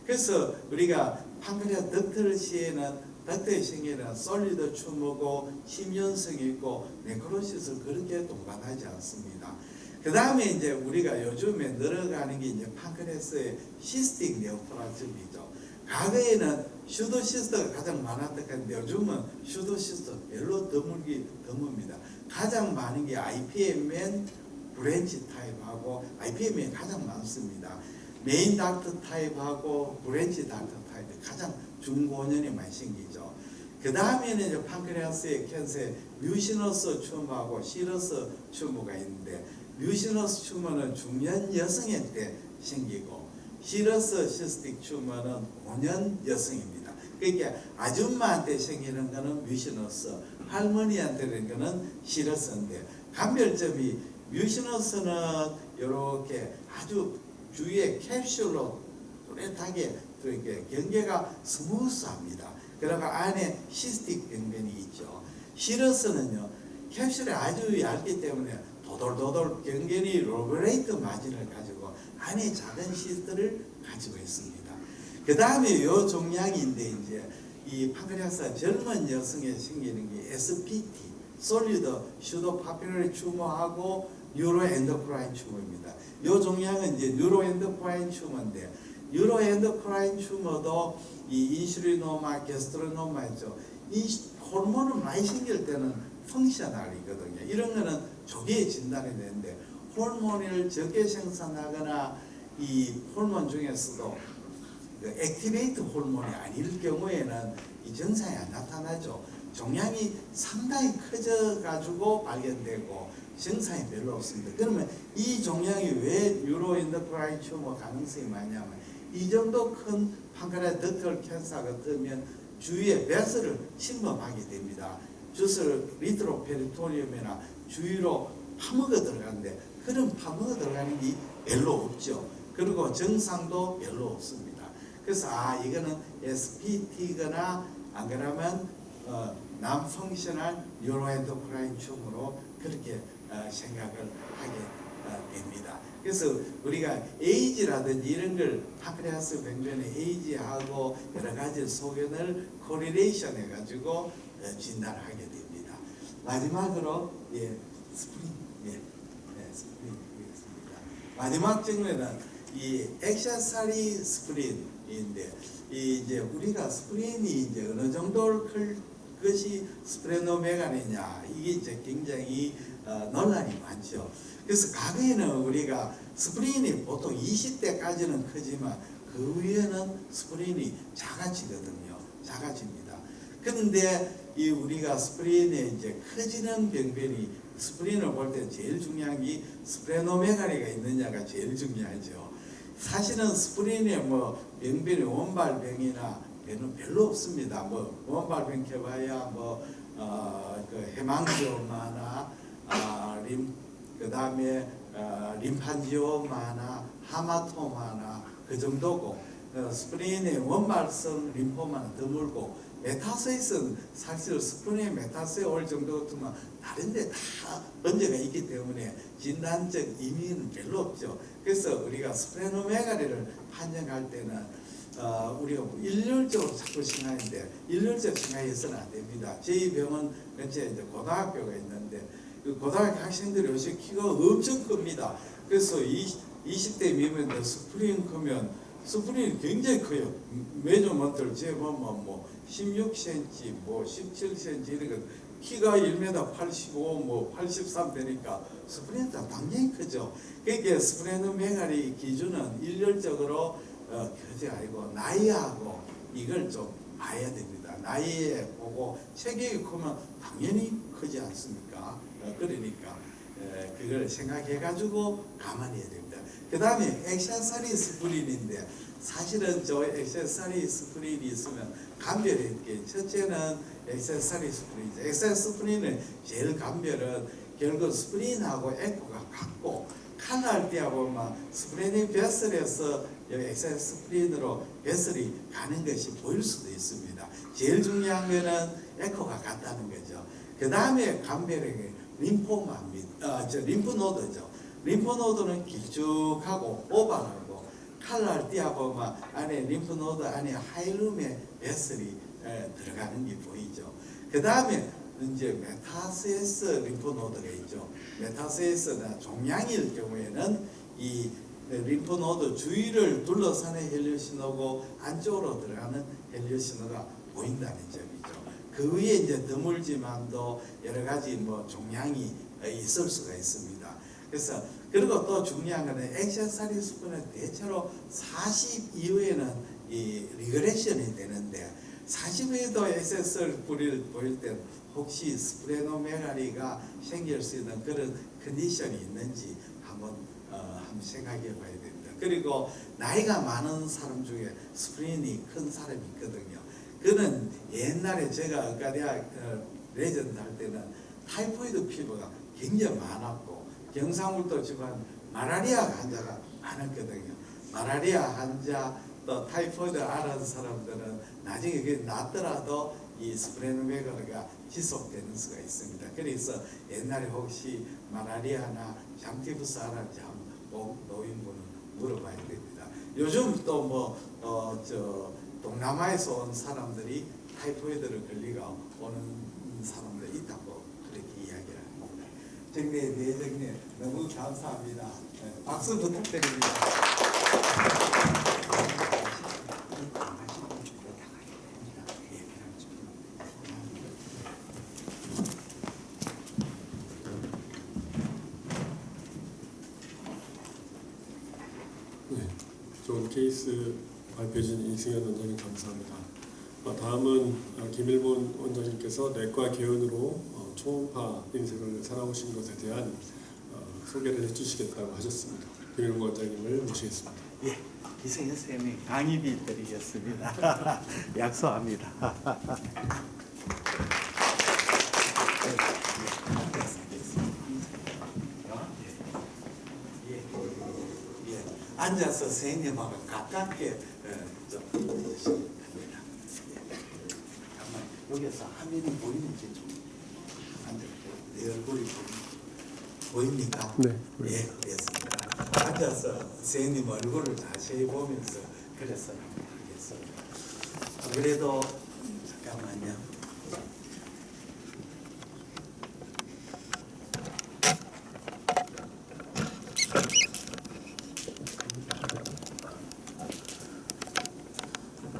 그래서 우리가 판크레아스 덕털 시에는 덕터에 생기는 솔리드 튜머고 심연성이 있고 네크로시스를 그렇게 동반하지 않습니다. 그 다음에 이제 우리가 요즘에 늘어가는 게 이제 판크레아스의 시스틱 네오플라즘이죠. 과거에는 슈도시스트가 가장 많았던데 요즘은 슈도시스트 별로 드뭅니다. 가장 많은 게 IPMN 브랜치 타입하고 IPMN이 가장 많습니다. 메인 닥터 타입하고 브랜치 닥터 타입이 가장 중고년에 많이 생기죠. 그 다음에는 이제 판크레아스의 캔서에 뮤시너스 튜머하고 시러스 튜머가 있는데 뮤시너스 튜머는 중년 여성한테 생기고 시러스 시스틱 튜머는 고년 여성입니다. 그러니까 아줌마한테 생기는 거는 뮤시너스, 할머니한테 되는 거는 시러스인데 감별점이 뮤시너스는 이렇게 아주 주위에 캡슐로 또렷하게 이렇게 경계가 스무스합니다. 그리고 안에 시스틱 병변이 있죠. 시러스는요 캡슐이 아주 얇기 때문에 도돌도돌 경계니 로브레이트 마진을 가지고 안에 작은 시스트를 가지고 있습니다. 그 다음에 요 종양인데 이제 이 판크레아스가 젊은 여성에 생기는 게 SPT, 솔리드 슈도 파피러리 튜머하고 뉴로엔도크라인 튜머입니다. 요 종양은 이제 뉴로엔도크라인 튜머인데 뉴로엔도크라인 튜머도 이 인슐리노마, 게스트로노마 있죠. 이 호르몬을 많이 생길 때는 펑셔널이거든요. 이런 거는 조기에 진단이 되는데 호르몬을 적게 생산하거나 이 호르몬 중에서도 그 액티베이트 호르몬이 아닐 경우에는 이 증상이 안 나타나죠. 종양이 상당히 커져 가지고 발견되고 증상이 별로 없습니다. 그러면 이 종양이 왜 뉴로엔도크라인 튜머 가능성이 많냐면 이 정도 큰 판크레아스 덕털 캔서가 뜨면 주위에 베슬을 침범하게 됩니다. 주스를 리트로페리토리움이나 주위로 파먹어 들어가는데 그런 파먹어 들어가는 게 별로 없죠. 그리고 증상도 별로 없습니다. 그래서 이거는 SPT거나 안 그러면 non-functional neuroendocrine tumor로 그렇게 생각을 하게 됩니다. 그래서 우리가 에이지라든지 이런 걸 판크레아스 병변의 에이지하고 여러 가지 소견을 코리레이션 해가지고 진단을 하게 됩니다. 마지막으로 스프린, 스프린 있습니다. 마지막 증후에는 이 액세서리 스프린인데 이제 우리가 스프린이 이제 어느 정도를 클 것이 스프레노메가니냐 이게 이제 굉장히 논란이 많죠. 그래서 과거에는 우리가 스프린이 보통 20대까지는 크지만 그 위에는 스프린이 작아지거든요. 작아집니다. 그런데 이 우리가 스프린에 이제 커지는 병변이 스프린을 볼 때 제일 중요한 게 스프레노메가리가 있느냐가 제일 중요하죠. 사실은 스프린에 뭐 병변이 원발병이나 얘는 별로 없습니다. 뭐 원발병 켜봐야 그 해망지오마나 그 다음에 림판지오마나 하마토마나 그 정도고 스프린의 원발성 림포마는 드물고 메타세이스는 사실 스프린의 메타세이 올 정도 같으면 다른데 다 문제가 있기 때문에 진단적 의미는 별로 없죠. 그래서 우리가 스프레노메가리를 판정할 때는 우리가 일률적으로 자꾸 생각하는데 일률적 생각해서는 안 됩니다. 저희 병원 근처에 이제 고등학교가 있는데 그 고등학교 학생들이 요새 키가 엄청 큽니다. 그래서 20대 미만인데 스프린 크면 스프린이 굉장히 커요. 메저먼트를 재보면 뭐 16cm, 뭐 17cm 이런 거 키가 1m 85, 뭐 83 되니까 스프린은 당연히 크죠. 그러니까 스프레노메가리 기준은 일률적으로 그게 아니고 나이하고 이걸 좀 봐야 됩니다. 나이에 보고 체격이 크면 당연히 크지 않습니까? 그러니까 그걸 생각해 가지고 감안해야 됩니다. 그 다음에 액세서리 스프린인데 사실은 저 액세서리 스프린이 있으면 감별이 있게 첫째는 액세서리 스프린이죠. 액세서리 스프린은 제일 감별은 결국 스프린하고 에코가 같고 칼날 때 보면 스프린이 베슬에서 액세서리 스프린으로 베슬이 가는 것이 보일 수도 있습니다. 제일 중요한 거는 에코가 같다는 거죠. 그 다음에 감별의 림포마입니다. 림프노드죠. 림프노드는 길쭉하고 오발하고 칼날 띄어보면 안에 림프노드 안에 하일룸의 베슬이 들어가는 게 보이죠. 그 다음에 이제 메타세스 림프노드가 있죠. 메타세스나 종양일 경우에는 이 림프노드 주위를 둘러싸는 헬리오신호고 안쪽으로 들어가는 헬리오신호가 보인다는 점이죠. 그 위에 이제 드물지만도 여러 가지 뭐 종양이 있을 수가 있습니다. 그래서 그리고 또 중요한 거는 액세서리 스프린은 대체로 40 이후에는 이 리그레션이 되는데 40에도 액세서리 스프린을 보일 때 혹시 스프레노메가리가 생길 수 있는 그런 컨디션이 있는지 한번 생각해 봐야 됩니다. 그리고 나이가 많은 사람 중에 스프린이 큰 사람이 있거든요. 그는 옛날에 제가 의과대학 레전드 할 때는 타이포이드 피부가 굉장히 많았고 경상북도 지방 마라리아 환자가 많았거든요. 마라리아 환자 또 타이포이드 앓은 사람들은 나중에 그게 낫더라도 이 스프레노메가리가 지속되는 수가 있습니다. 그래서 옛날에 혹시 마라리아나 장티푸스 앓았는지 한번 노인분은 물어봐야 됩니다. 요즘 또 동남아에서 온 사람들이 타이포이드를 걸리고 오는 사람들이 있다고 그렇게 이야기를 합니다. 정례 대정례 너무 감사합니다. 박수 부탁드립니다. 네, 좋은 케이스 발표해준 이승현 원장님 감사합니다. 다음은 김일본 원장님께서 내과 개원으로 초음파 인쇄를 살아오신 것에 대한 소개를 해주시겠다고 하셨습니다. 김일본 원장님을 모시겠습니다. 예, 이승현 선생님 강의비 드리겠습니다. 약속합니다. 앉아서 선생님하고 가깝게 좀 해주시면 됩니다. 잠깐만 여기서 화면이 보이는지 좀 앉아볼게요. 내 얼굴이 보입니까? 네. 예, 그렇습니다. 앉아서 선생님 얼굴을 자세히 보면서 그래서 하겠습니다. 그래도 잠깐만요.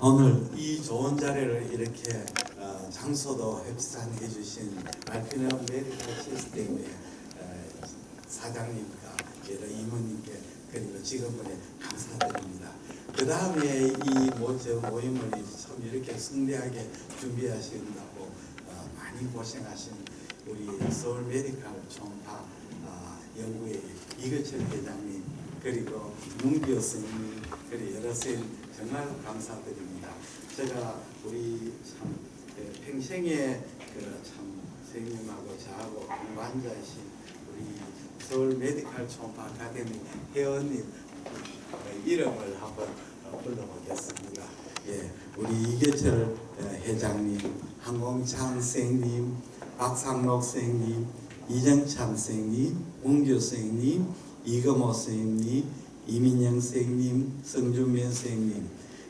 오늘 이 좋은 자리를 이렇게 장소도 협찬해 주신 알피니엄 메디컬 시스템의 사장님과 여러 임원님께 그리고 직원분에 감사드립니다. 그 다음에 이 모임을 참 이렇게 성대하게 준비하신다고 많이 고생하신 우리 서울 메디컬 총파 연구회 이거철 회장님 그리고 문기호 선생님 그리고 여러 선생님 정말 감사드립니다. 제가 우리 참 평생에 참 선생님하고 저하고 공부한자이신 우리 서울 메디컬 총파 아카데미 회원님 이름을 한번 불러보겠습니다. 예, 우리 이계철 회장님, 한공창 선생님, 박상록 선생님, 이정찬 선생님, 문규 선생님, 이금호 선생님, 이민영 선생님, 성준면 선생님,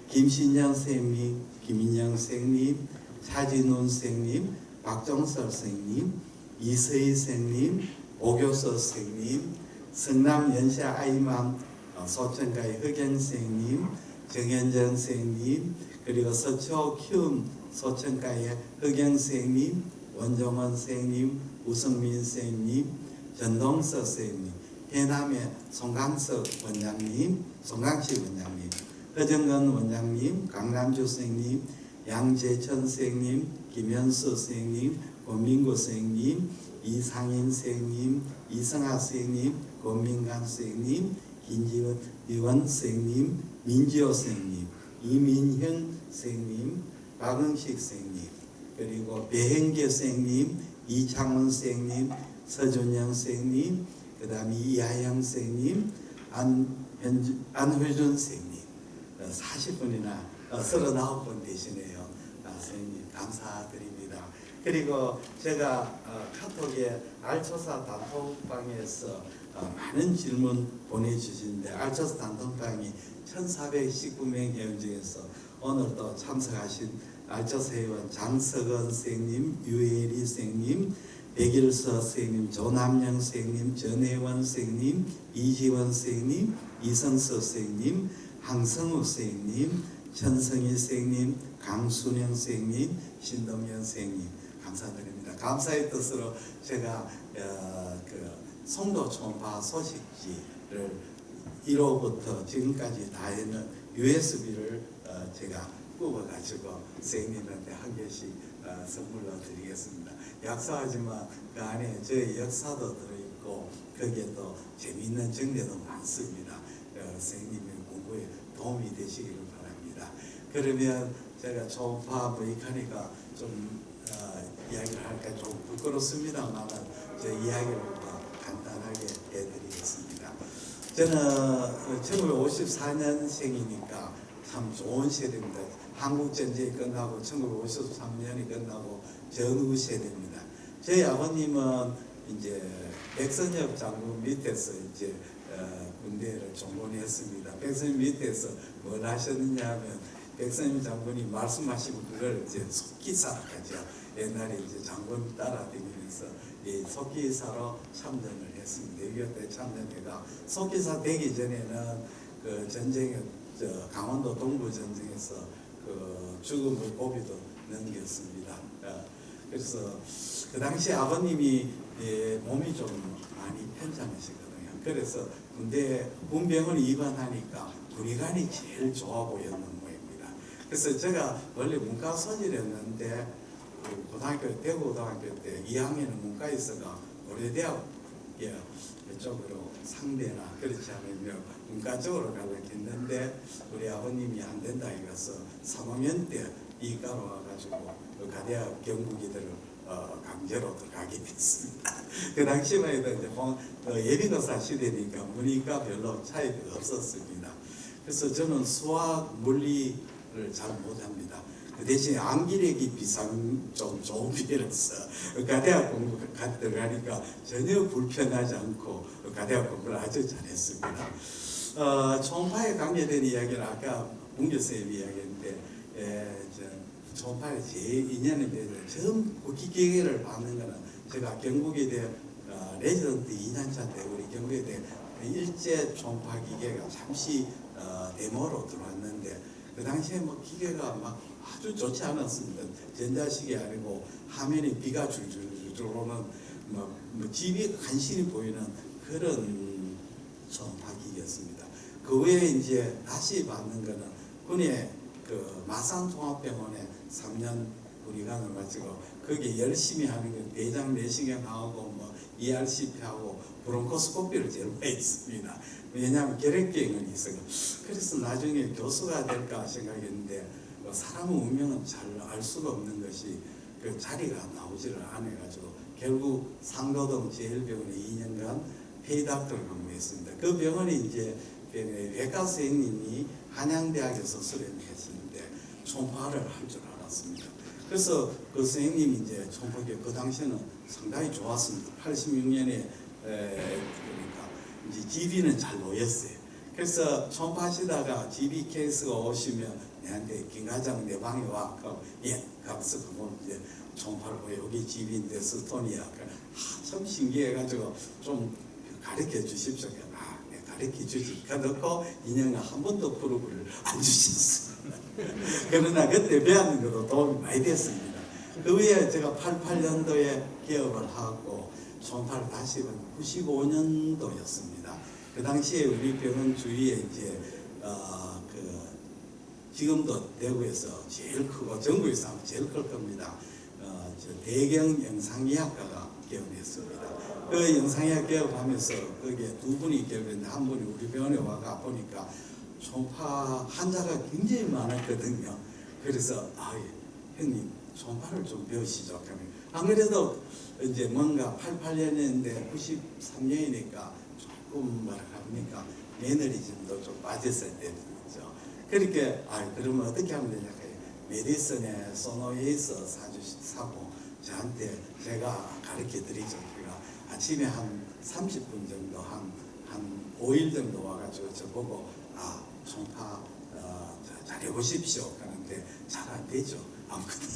김신영 선생님, 김인영 선생님, 차진훈 선생님, 박정설 선생님, 이서희 선생님, 오교서 선생님, 성남 연세 아이맘 소천가의 흑영 선생님, 정현정 선생님, 그리고 서초 키움 소천가의 흑영 선생님, 원종원 선생님, 우성민 선생님, 전동석 선생님, 해남의 송강석 원장님, 송강식 원장님, 허정근 원장님, 강남주 선생님, 양재천 선생님, 김현수 선생님, 권민구 선생님, 이상인 선생님, 이성하 선생님, 권민관 선생님, 김지원 의원 선생님, 민지호 선생님, 이민형 선생님, 박은식 선생님, 그리고 배행계 선생님, 이창훈 선생님, 서준영 선생님, 그 다음에 이하영 선생님, 안회준 선생님 40분이나 39분 되시네요. 선생님 감사드립니다. 그리고 제가 카톡에 알초사 단톡방에서 많은 질문 보내주시는데 알초사 단톡방이 1419명 회원 중에서 오늘 또 참석하신 알초사 회원 장석원 선생님, 유혜리 선생님, 백일서 선생님, 조남영 선생님, 전혜원 선생님, 이지원 선생님, 이성서 선생님, 항성우 선생님, 천성희 선생님, 강순영 선생님, 신동현 선생님 감사드립니다. 감사의 뜻으로 제가 송도 초음파 소식지를 1호부터 지금까지 다 있는 USB를 제가 뽑아가지고 선생님한테 한 개씩 선물로 드리겠습니다. 약속하지만 그 안에 저희 역사도 들어있고 거기에 또 재미있는 정리도 많습니다. 선생님의 공부에 도움이 되시기를 바랍니다. 그러면 제가 초음파 브이카니까 좀 이야기를 할까 좀 부끄럽습니다만 제 이야기를 간단하게 해드리겠습니다. 저는 1954년생이니까 참 좋은 세대입니다. 한국전쟁이 끝나고 1953년이 끝나고 전후 세대입니다. 저희 아버님은 이제 백선엽 장군 밑에서 이제 군대를 종군했습니다. 백선엽 밑에서 뭘 하셨느냐 하면 백선엽 장군이 말씀하시고 그걸 이제 속기사까지요. 옛날에 이제 장군 따라다니면서 이 속기사로 참전을 했습니다. 6.25때 참전해가 속기사 되기 전에는 그 전쟁에 강원도 동부 전쟁에서 그 죽음의 고비도 넘겼습니다. 그래서 그 당시 아버님이 몸이 좀 많이 편찮으시거든요. 그래서 군대 군병을 입원하니까 군의관이 제일 좋아 보였는 모양입니다. 그래서 제가 원래 문과 소질이었는데 그 고등학교 대구 고등학교 때 2학년은 문과에 있어가 고려대학 이쪽으로 상대나 그렇지 않으면 문과 쪽으로 가려고 했는데 우리 아버님이 안 된다 해서 3학년 때 이과로 와가지고 가대학 경북이들을 강제로 들어가게 됐습니다. 그 당시만 해도 이제 예비고사 시대니까 문이과 별로 차이가 없었습니다. 그래서 저는 수학, 물리를 잘 못합니다. 그 대신 암기력이 좀 좋은 편이라서 가대학 공부 들어가니까 전혀 불편하지 않고 가대학 공부를 아주 잘했습니다. 초음파에 관계된 이야기는 아까 문 교수님이 이야기했는데 초음파에 제일 인연이 되죠. 처음 국기기회를 받는 거는 제가 경북이대 레지던트 2년차 때 우리 경북이대 일제 초음파 기계가 잠시 데모로 들어왔는데 그 당시에 뭐 기계가 막 아주 좋지 않았습니다. 전자식이 아니고 화면에 비가 줄줄 오는 뭐 집이 간신히 보이는 그런 초음파 기계였습니다. 그 외에 이제 다시 받는 거는 군의 그 마산통합병원에 3년 군의관을 마치고 거기에 열심히 하는 게 대장 내시경 하고 뭐 ERCP 하고 브론코스코피를 제일 많이 했습니다. 왜냐하면 결핵병은 있어요. 그래서 나중에 교수가 될까 생각했는데 사람의 운명은 잘 알 수가 없는 것이 그 자리가 나오지를 않아가지고 결국 상도동 제1병원에 2년간 페이닥터를 근무했습니다. 그 병원에 이제 외과 선생님이 한양대학에서 수련하시는데 초음파를 할 줄 알았습니다. 그래서 그 선생님이 이제 초음파기 그 당시에는 상당히 좋았습니다. 86년에 그러니까 이제 GB는 잘 모였어요. 그래서 초음파 하시다가 GB 케이스가 오시면 내한테 김과장 내 방에 와. 예, 가서 그거 이제 초음파를 보여. 여기 GB인데 스톤이야. 참 신기해가지고 좀 가르쳐 주십시오. 네, 가르쳐 주지. 그래놓고 2년간 한 번도 프로그램을 안 주셨습니다. 그러나 그때 배우는 것도 도움이 많이 됐습니다. 그 후에 제가 88년도에 개업을 하고 초음파를 다시 본 95년도였습니다. 그 당시에 우리 병원 주위에 이제 지금도 대구에서 제일 크고 전국에서 아마 제일 클 겁니다. 대경 영상의학과가 개업했습니다. 그 영상의학 개업하면서 거기에 두 분이 개업했는데 한 분이 우리 병원에 와가 보니까 초음파 환자가 굉장히 많았거든요. 그래서 형님 초음파를 좀 배우시죠. 안 그래도 이제 뭔가 88년인데 93년이니까 조금 뭐랄까 매너리즘도 좀 빠졌을 때죠. 그렇게 그러면 어떻게 하면 되냐? 메디슨에 소노에이서 사고 저한테 제가 가르쳐 드리죠. 그러니까 아침에 한 30분 정도 한 5일 정도 와가지고 저보고 초음파 잘해보십시오 하는데 잘 안 되죠. 아무튼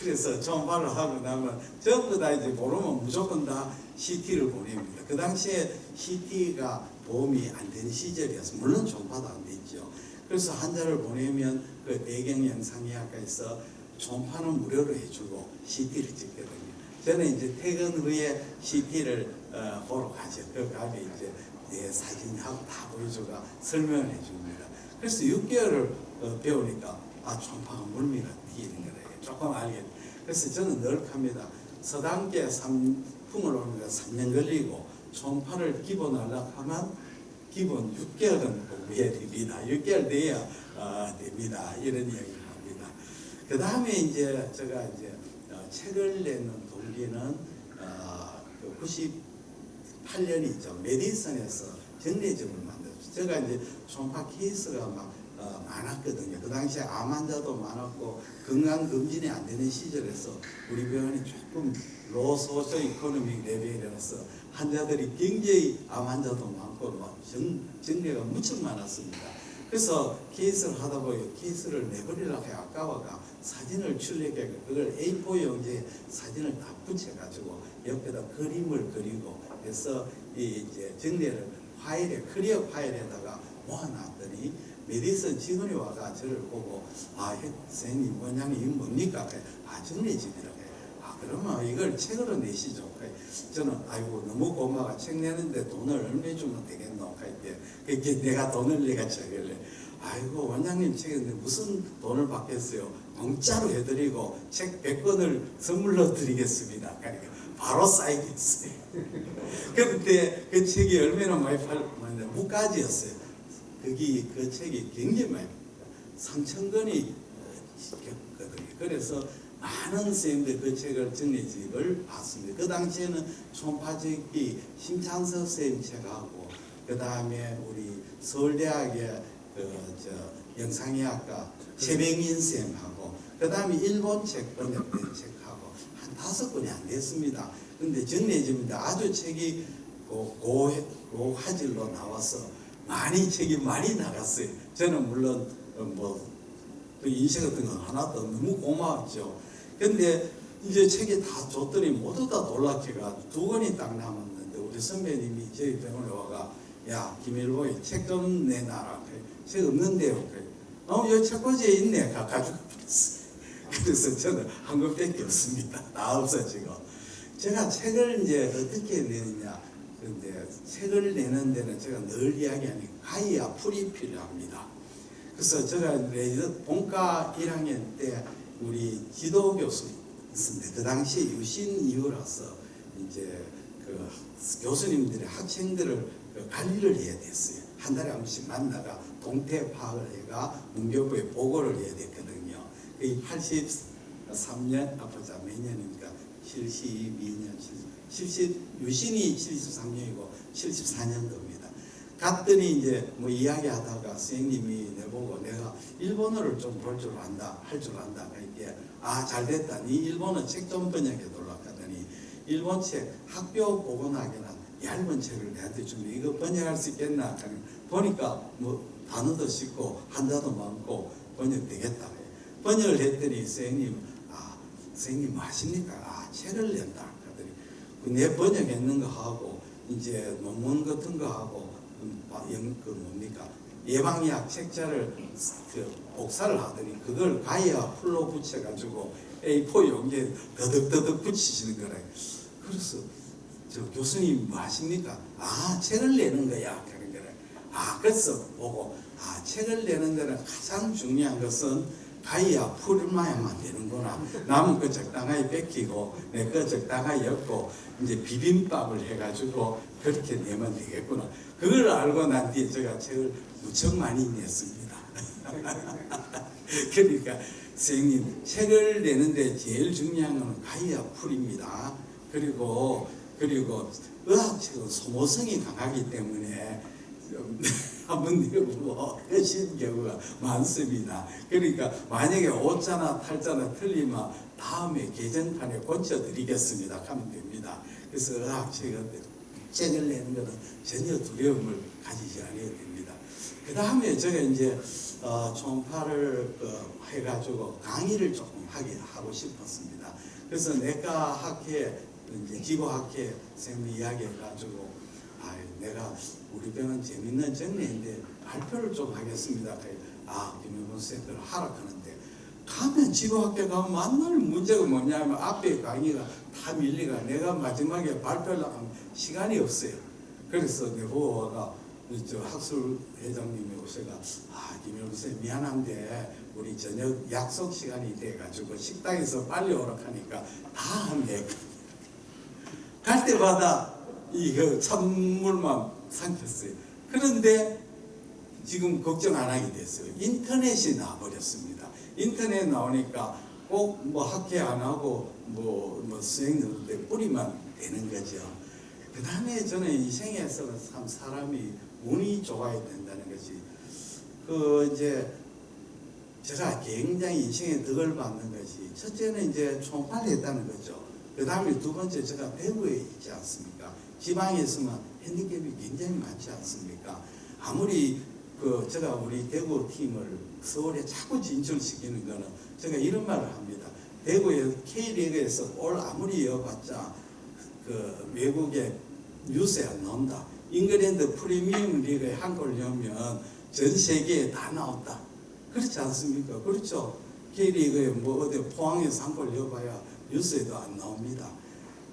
그래서 초음파를 하고 나면 전부 다 이제 모르면 무조건 다 CT를 보냅니다. 그 당시에 CT가 도움이 안 되는 시절이어서 물론 초음파도 안 됐죠. 그래서 환자를 보내면 그 대경 영상의학과에서 초음파는 무료로 해주고 CT를 찍거든요. 저는 이제 퇴근 후에 CT를 보러 가죠. 그 가게 이제 내 사진하고 다 보여주고 설명을 해줍니다. 그래서 6개월을 배우니까 초음파가 물미가 튀는 거예요. 조금 알겠. 그래서 저는 늘 합니다. 서당계 풍을 오는데 3년 걸리고 초음파를 기본 하려고 하면 기본 6개월은 공부해야 됩니다. 6개월 돼야 됩니다. 이런 이야기를 합니다. 그 다음에 이제 제가 이제 책을 내는 동기는 98년이죠. 메디슨에서 정례점을 만들었어요. 제가 이제 초음파 케이스가 막 많았거든요. 그 당시에 암 환자도 많았고 건강검진이 안 되는 시절에서 우리 병원이 조금 로 소셜 이코노믹 레벨이라서 환자들이 굉장히 암 환자도 많고 막 정례가 무척 많았습니다. 그래서 케이스를 하다 보니 케이스를 내버리려고 해 아까워가 사진을 출력해 그걸 A4 용지에 사진을 다 붙여가지고 옆에다 그림을 그리고 해서 이제 정례를 파일에 클리어 파일에다가 모아놨더니 메디슨 직원이 와가 저를 보고 선생님 원장님 이거 뭡니까? 정례집이라고 해. 그러면 이걸 책으로 내시죠. 저는 아이고 너무 고마워. 책 내는데 돈을 얼마 주면 되겠노? 이렇게 내가 돈을 내가 책을 내. 아이고 원장님 책인데 무슨 돈을 받겠어요? 공짜로 해드리고 책 100권을 선물로 드리겠습니다. 그러니까 바로 쌓이겠어요. 그때 그 책이 얼마나 많이 팔렸는데 무가지였어요. 그 책이 굉장히 많이 3,000권이 겪거든요. 그래서 많은 선생님들 그 책을 정리집을 봤습니다. 그 당시에는 촌파적기 심창섭 선생님 책하고 그 다음에 우리 서울대학의 영상의학과 최병인 쌤하고 그 다음에 일본 책 번역된 책하고 한 5권이 안 됐습니다. 근데 정리집인데 아주 책이 고화질로 나와서 책이 많이 나갔어요. 저는 물론 그 인쇄 같은 거 하나도 너무 고마웠죠. 근데 이제 책이 다 줬더니 모두 다 놀랍게가 2권이 딱 남았는데 우리 선배님이 저희 병원에 와가 야 김일보이 책 좀 내놔라. 책 없는데요. 여기 책꽂이에 있네. 가지고 버렸어요. 그래서 저는 한 권밖에 없습니다. 다 없어지고. 제가 책을 이제 어떻게 내느냐. 근데 책을 내는 데는 제가 늘 이야기하는 가이아 풀이 필요합니다. 그래서 제가 본과 1학년 때 우리 지도 교수 있었는데 그 당시에 유신 이후라서 이제 그 교수님들이 학생들을 관리를 해야 됐어요. 한 달에 한 번씩 만나가 동태 파악을 해가 문교부에 보고를 해야 됐거든요. 83년 아프자 몇 년입니까? 72년, 유신이 73년이고 74년도입니다. 갔더니 이제 이야기하다가 선생님이 내보고 내가 일본어를 좀 볼 줄 안다, 할 줄 안다. 그러니까 잘됐다. 네 일본어 책 좀 번역해 달라고 하더니 일본 책 학교 보건학이나 얇은 책을 내한테 주면 이거 번역할 수 있겠나? 보니까 단어도 쉽고 한자도 많고 번역되겠다. 번역을 했더니 선생님 뭐 하십니까? 책을 낸다. 하더니 내 번역했는 거 하고 이제 논문 같은 거 하고 예방약 책자를 복사를 하더니 그걸 가이아 풀로 붙여가지고 A4 용기에 더덕더덕 붙이시는 거래. 그래서 저 교수님 뭐 하십니까? 책을 내는 거야. 그런 거래. 그래서 보고 책을 내는 데는 가장 중요한 것은 가이아 풀만야만 되는구나. 남은 거 적당하게 뺏기고 내 거 적당하게 엮고 이제 비빔밥을 해가지고 그렇게 내면 되겠구나. 그걸 알고 난 뒤에 제가 책을 무척 많이 냈습니다. 그러니까 선생님 책을 내는데 제일 중요한 건 가이아 풀입니다. 그리고 의학책은 소모성이 강하기 때문에 한번 내고 끝인 경우가 많습니다. 그러니까 만약에 오자나 탈자나 틀리면 다음에 개정판에 고쳐드리겠습니다 하면 됩니다. 그래서 책을 내는 것은 전혀 두려움을 가지지 않아야 됩니다. 그 다음에 제가 이제 총파를 해가지고 강의를 조금 하고 싶었습니다. 그래서 내과 학회 이제 지구학회 선생님이 이야기해가지고 내가 우리 병원 재밌는 정리인데 발표를 좀 하겠습니다. 김영훈 선생님들 하락하는데 가면 지구학회 가면 만날 문제가 뭐냐면 앞에 강의가 다 밀리가 내가 마지막에 발표를 하면 시간이 없어요. 그래서 내 보호가 학술 회장님이 오셔가 김영훈 선생님 미안한데 우리 저녁 약속 시간이 돼가지고 식당에서 빨리 오라고 하니까 다 내 갈 때마다 이거 찬물만 삼켰어요. 그런데 지금 걱정 안 하게 됐어요. 인터넷이 나와버렸습니다. 인터넷 나오니까 꼭 학회 안 하고 수행자들 뿌리만 되는 거죠. 그 다음에 저는 인생에서는 참 사람이 운이 좋아야 된다는 것이 이제 제가 굉장히 인생에 덕을 받는 것이 첫째는 이제 총파를 했다는 거죠. 그 다음에 두 번째 제가 대구에 있지 않습니까? 지방에 있으면 핸디캡이 굉장히 많지 않습니까? 아무리 제가 우리 대구 팀을 서울에 자꾸 진출시키는 거는 제가 이런 말을 합니다. 대구에 K리그에서 올 아무리 이어봤자 외국의 뉴스에 안 나온다. 잉글랜드 프리미엄 리그에 한 골 넣으면 전 세계에 다 나온다. 그렇지 않습니까? 그렇죠. K리그에 어디 포항에서 한 골 넣어봐야 뉴스에도 안 나옵니다.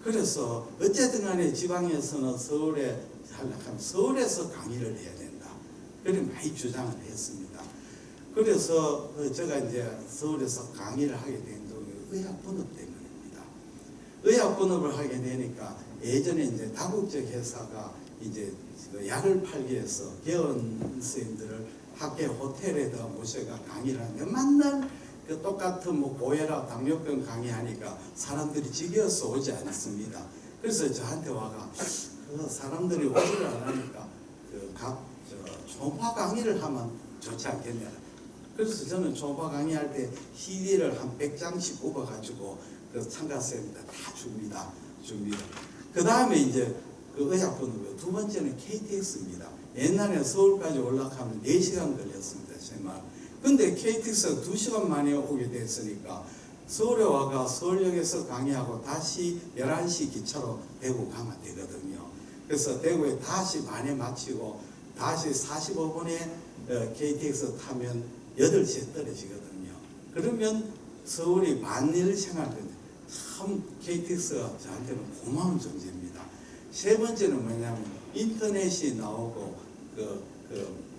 그래서 어쨌든 간에 지방에서는 서울에 하려면 서울에서 강의를 해야 된다. 그렇게 많이 주장을 했습니다. 그래서 제가 이제 서울에서 강의를 하게 된 동이 의학번호 때문입니다. 의학번호를 하게 되니까 예전에 이제 다국적 회사가 이제 그 약을 팔기 위해서 개원 선생님들을 학교 호텔에다 모셔가 강의를 하는데 맨날 그 똑같은 뭐 고혈압, 당뇨병 강의하니까 사람들이 지겨워서 오지 않습니다. 그래서 저한테 와가 그 사람들이 오지를 않으니까 그각 초음파 강의를 하면 좋지 않겠냐. 그래서 저는 초음파 강의할 때 CD를 한 100장씩 뽑아가지고 그 참가생들 다 줍니다. 그 다음에 이제 그 의학번호 두 번째는 KTX입니다. 옛날에 서울까지 올라가면 4시간 걸렸습니다. 정말. 근데 KTX가 2시간 만에 오게 됐으니까 서울에 와가 서울역에서 강의하고 다시 11시 기차로 대구 가면 되거든요. 그래서 대구에 다시 반에 마치고 다시 45분에 KTX 타면 8시에 떨어지거든요. 그러면 서울이 반일 생활되는데 참 KTX가 저한테는 고마운 존재입니다. 세 번째는 뭐냐면 인터넷이 나오고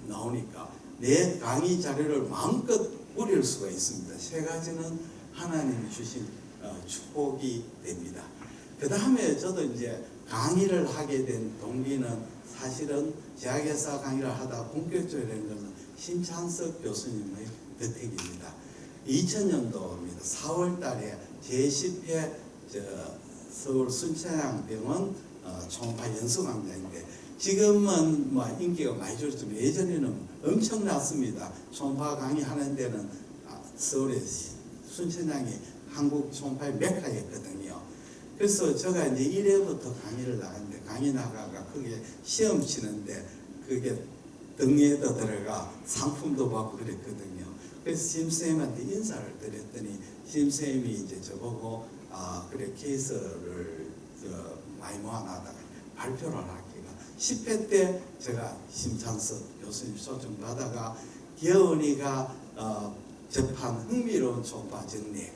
나오니까 내 강의 자료를 마음껏 뿌릴 수가 있습니다. 세 가지는 하나님이 주신 축복이 됩니다. 그 다음에 저도 이제 강의를 하게 된 동기는 사실은 제약회사 강의를 하다 본격적으로 된 것은 심찬석 교수님의 덕택입니다. 2000년도입니다. 4월 달에 제10회 서울 순천향병원 초음파 연수강좌인데 지금은 뭐 인기가 많이 줄었지만 예전에는 엄청났습니다. 초음파 강의하는 데는 서울의 순천향이 한국 초음파의 메카였거든요. 그래서 제가 이제 1회부터 강의를 나갔는데 강의 나가가 그게 시험 치는데 그게 등에도 들어가 상품도 받고 그랬거든요. 그래서 심쌤한테 인사를 드렸더니 심쌤이 이제 저보고 그래 케이스를 많이 모아놨다가 발표를 하기가 10회 때 제가 심찬석 교수님 초청 받아가 기어은이가 접한 흥미로운 초음파 정리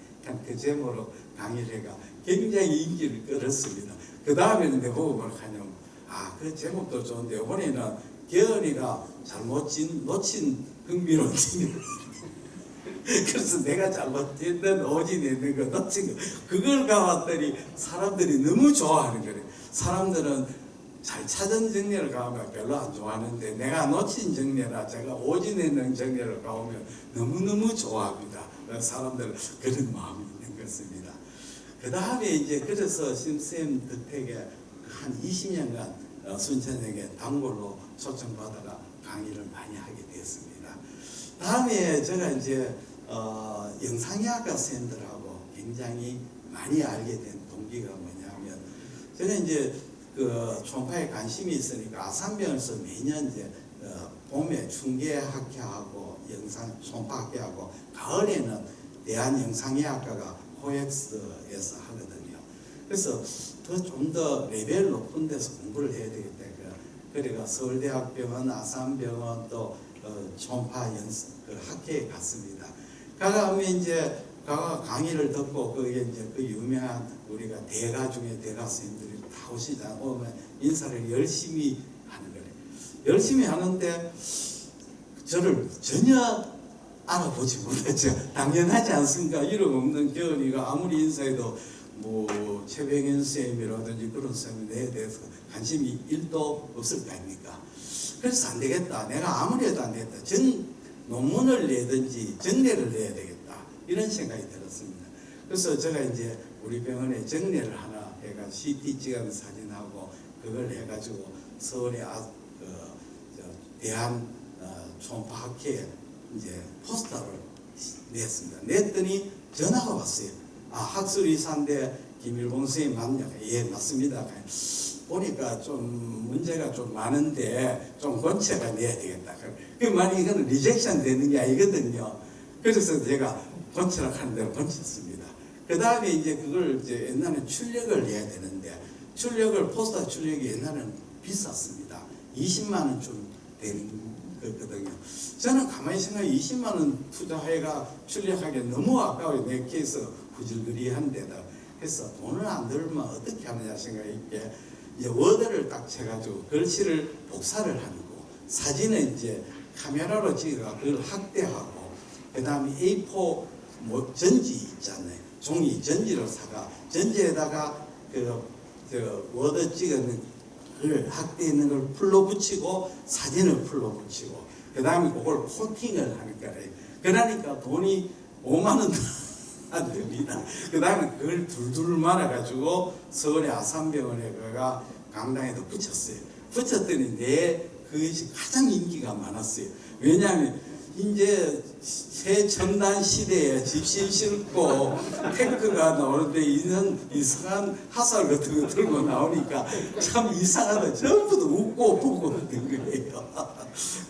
그 제목으로 강의를 해가 굉장히 인기를 끌었습니다. 그 다음에는 내보고 뭘 하냐면 그 제목도 좋은데 이번에는 기어은이가 잘못 놓친 흥미로운 정리를 그래서 내가 잘못했는 오진했는 거 놓친 거 그걸 가봤더니 사람들이 너무 좋아하는 거래. 사람들은 잘 찾은 정리를 가면 별로 안 좋아하는데 내가 놓친 정리라 제가 오진했는 정리를 가오면 너무너무 좋아합니다. 사람들은 그런 마음이 있는 것입니다. 그 다음에 이제 그래서 심쌤 덕택에 한 20년간 순천역에 단골로 초청받아가 강의를 많이 하게 됐습니다. 다음에 제가 이제 영상의학과 쌤들하고 굉장히 많이 알게 된 동기가 뭐냐면 제가 이제 그 초음파에 관심이 있으니까 아산병원에서 매년 이제 봄에 중계학회하고 영상 초음파학회하고 가을에는 대한영상의학과가 코엑스에서 하거든요. 그래서 좀 더 레벨 높은 데서 공부를 해야 되겠다. 그래가 서울대학병원, 아산병원 또 초음파 학회에 갔습니다. 가면 이제 강의를 듣고 그게 이제 그 유명한 우리가 대가 중에 대가 스님들이 다 오시다 오면 인사를 열심히 하는 거예요. 열심히 하는데 저를 전혀 알아보지 못했죠. 당연하지 않습니까? 이름 없는 겨울이가 아무리 인사해도 뭐 최병현 쌤이라든지 그런 쌤에 대해서 관심이 1도 없을 거 아닙니까? 그래서 안 되겠다. 내가 아무리 해도 안 되겠다. 논문을 내든지 정례를 내야 되겠다. 이런 생각이 들었습니다. 그래서 제가 이제 우리 병원에 정례를 하나 해가 CT 찍은 사진하고 그걸 해가지고 서울의 대한 초음파학회에 이제 포스터를 냈습니다. 냈더니 전화가 왔어요. 학술이사인데 김일봉 선생님 맞냐고. 예, 맞습니다. 보니까 좀 문제가 좀 많은데 좀 권체가 내야 되겠다. 만약 이거는 리젝션 되는 게 아니거든요. 그래서 제가 권체라고 하는 대로 권쳤습니다. 그 다음에 이제 그걸 이제 옛날에 출력을 내야 되는데 포스터 출력이 옛날에는 비쌌습니다. 20만 원 좀 되는 거거든요. 저는 가만히 생각해 20만 원 투자해가 출력하기 너무 아까워요. 내 케이스 후질그리한 데다. 해서 돈을 안 들면 어떻게 하느냐 생각이 있게 이제 워드를 딱 쳐가지고 글씨를 복사를 하고 사진을 이제 카메라로 찍어가 그걸 확대하고 그 다음에 A4 뭐 전지 있잖아요. 종이 전지를 사가 전지에다가 그 워드 찍은 걸 확대있는 걸 풀로 붙이고 사진을 풀로 붙이고 그 다음에 그걸 코팅을 하는 거예요. 그러니까 돈이 5만 원 안 됩니다. 그 다음에 그걸 둘둘 말아가지고 서울의 아산병원에 가가 강당에도 붙였어요. 붙였더니 그것이 가장 인기가 많았어요. 왜냐하면 이제 새 첨단 시대에 집신 싣고 탱크가 나오는데 이상한 화살 같은 거 들고 나오니까 참 이상하다. 전부 다 웃고 보고 있는 거예요.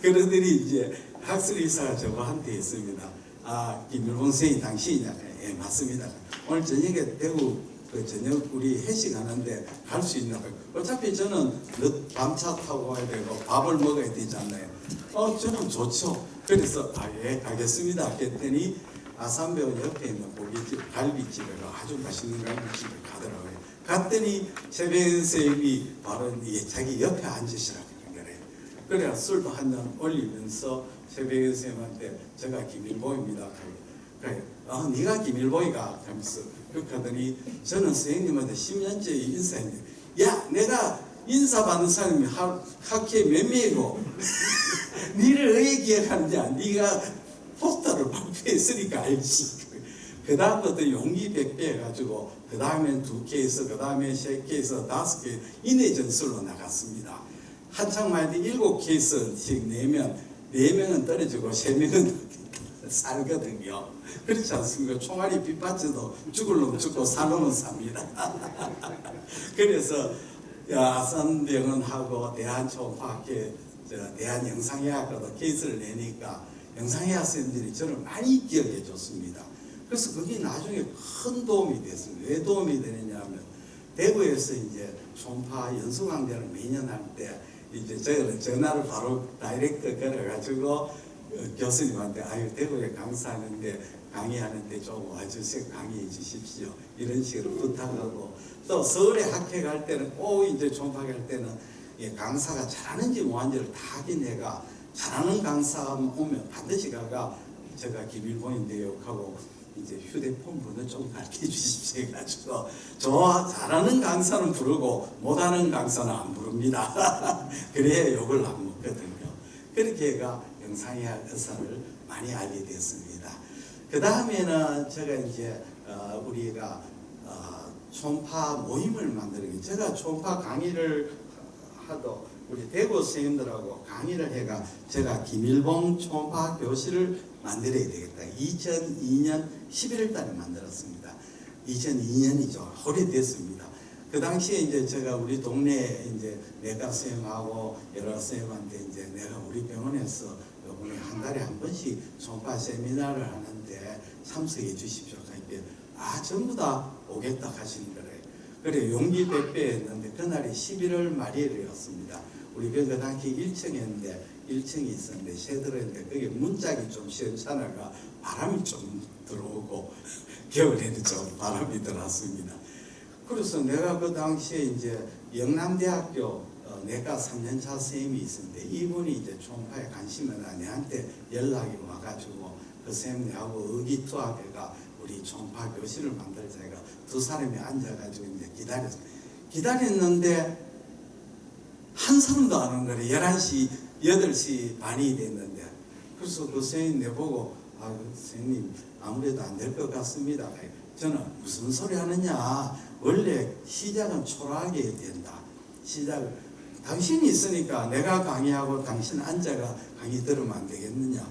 그러더니 이제 학술의사가 저한테 했습니다. 아, 김일봉 선생님 당신이냐? 예, 맞습니다. 오늘 저녁에 대구 그 저녁 우리 회식하는데 갈 수 있나 봐요. 어차피 저는 밤차 타고 가야 되고 밥을 먹어야 되잖아요. 저는 좋죠. 그래서 예 가겠습니다 했더니 아산병원 옆에 있는 고깃집 갈비집에 아주 맛있는 갈비집에 가더라고요. 갔더니 최백은 선생님이 바로 자기 옆에 앉으시라고 그런 거래요. 그래야 술도 한 잔 올리면서 최백은 선생님한테 제가 김일봉입니다. 그래, 네가 김일봉이가 하면서 그렇게 하더니 저는 선생님한테 10년째 인사했는데 야 내가 인사받는 사람이 학회에 몇 명이고 니를 왜 기억하느냐 네가 포스터를 발표했으니까 알지. 그 다음부터 용기 100배 해가지고 그 다음엔 2케이스 그 다음에 3케이스 5케이스 이내 전술로 나갔습니다. 한창 만에 7케이스씩 내면 4명은 떨어지고 3명은 살거든요. 그렇지 않습니까? 총알이 빗받쳐도 죽을 놈 죽고 살 놈은 삽니다. 그래서 아산병원하고 대한초음파학회 대한영상의학과도 케이스를 내니까 영상의학 선생님들이 저를 많이 기억해 줬습니다. 그래서 그게 나중에 큰 도움이 됐습니다. 왜 도움이 되느냐 하면 대구에서 이제 초음파 연수 강좌를 매년 할 때 이제 저희는 전화를 바로 다이렉트 걸어가지고 교수님한테 아유 대구에 강사하는데 강의하는데 좀 와주세요. 강의해 주십시오. 이런 식으로 부탁하고 또 서울에 학회 갈 때는 꼭 이제 초음파 갈 때는 강사가 잘하는지 못하는지를 다 확인해가 잘하는 강사 오면 반드시 가가 제가 김일봉인데요 하고 이제 휴대폰 번호 좀 가르쳐 주십시오 해가지고 잘하는 강사는 부르고 못하는 강사는 안 부릅니다. 그래야 욕을 안 먹거든요. 그렇게 해가 영상의학 의사를 많이 알게 됐습니다. 그 다음에는 제가 이제 우리가 초음파 모임을 만들기 제가 초음파 강의를 하도 우리 대구 선생님들하고 강의를 해가 제가 김일봉 초음파 교실을 만들어야 되겠다. 2002년 11월 달에 만들었습니다. 2002년이죠. 오래됐습니다. 그 당시에 이제 제가 우리 동네에 이제 내과 선생님하고 여러 선생님한테 이제 내가 우리 병원에서 요번에 한 달에 한 번씩 초음파 세미나를 하는데 참석해 주십시오. 그러니까 전부 다 오겠다 하시는 거래요. 그래 용기 100배 했는데 그날이 11월 말일이었습니다. 우리 병원 그 당시 1층이었는데 1층이 있었는데 새들었는데 거기 문짝이 좀 시원찮아가 바람이 좀 들어오고 겨울에는 좀 바람이 들어왔습니다. 그래서 내가 그 당시에 이제 영남대학교 내과 3년차 선생님이 있었는데 이분이 이제 초음파에 관심을 내한테 연락이 와가지고 그 선생님하고 의기투합해가 우리 초음파 교실을 만들자 해가 두 사람이 앉아가지고 이제 기다렸는데 한 사람도 안 온 거래. 11시 8시 반이 됐는데 그래서 그 선생님 내보고 선생님 아무래도 안 될 것 같습니다. 저는 무슨 소리 하느냐 원래 시작은 초라하게 해야 된다. 시작을 당신이 있으니까 내가 강의하고 당신 앉아가 강의 들으면 안 되겠느냐.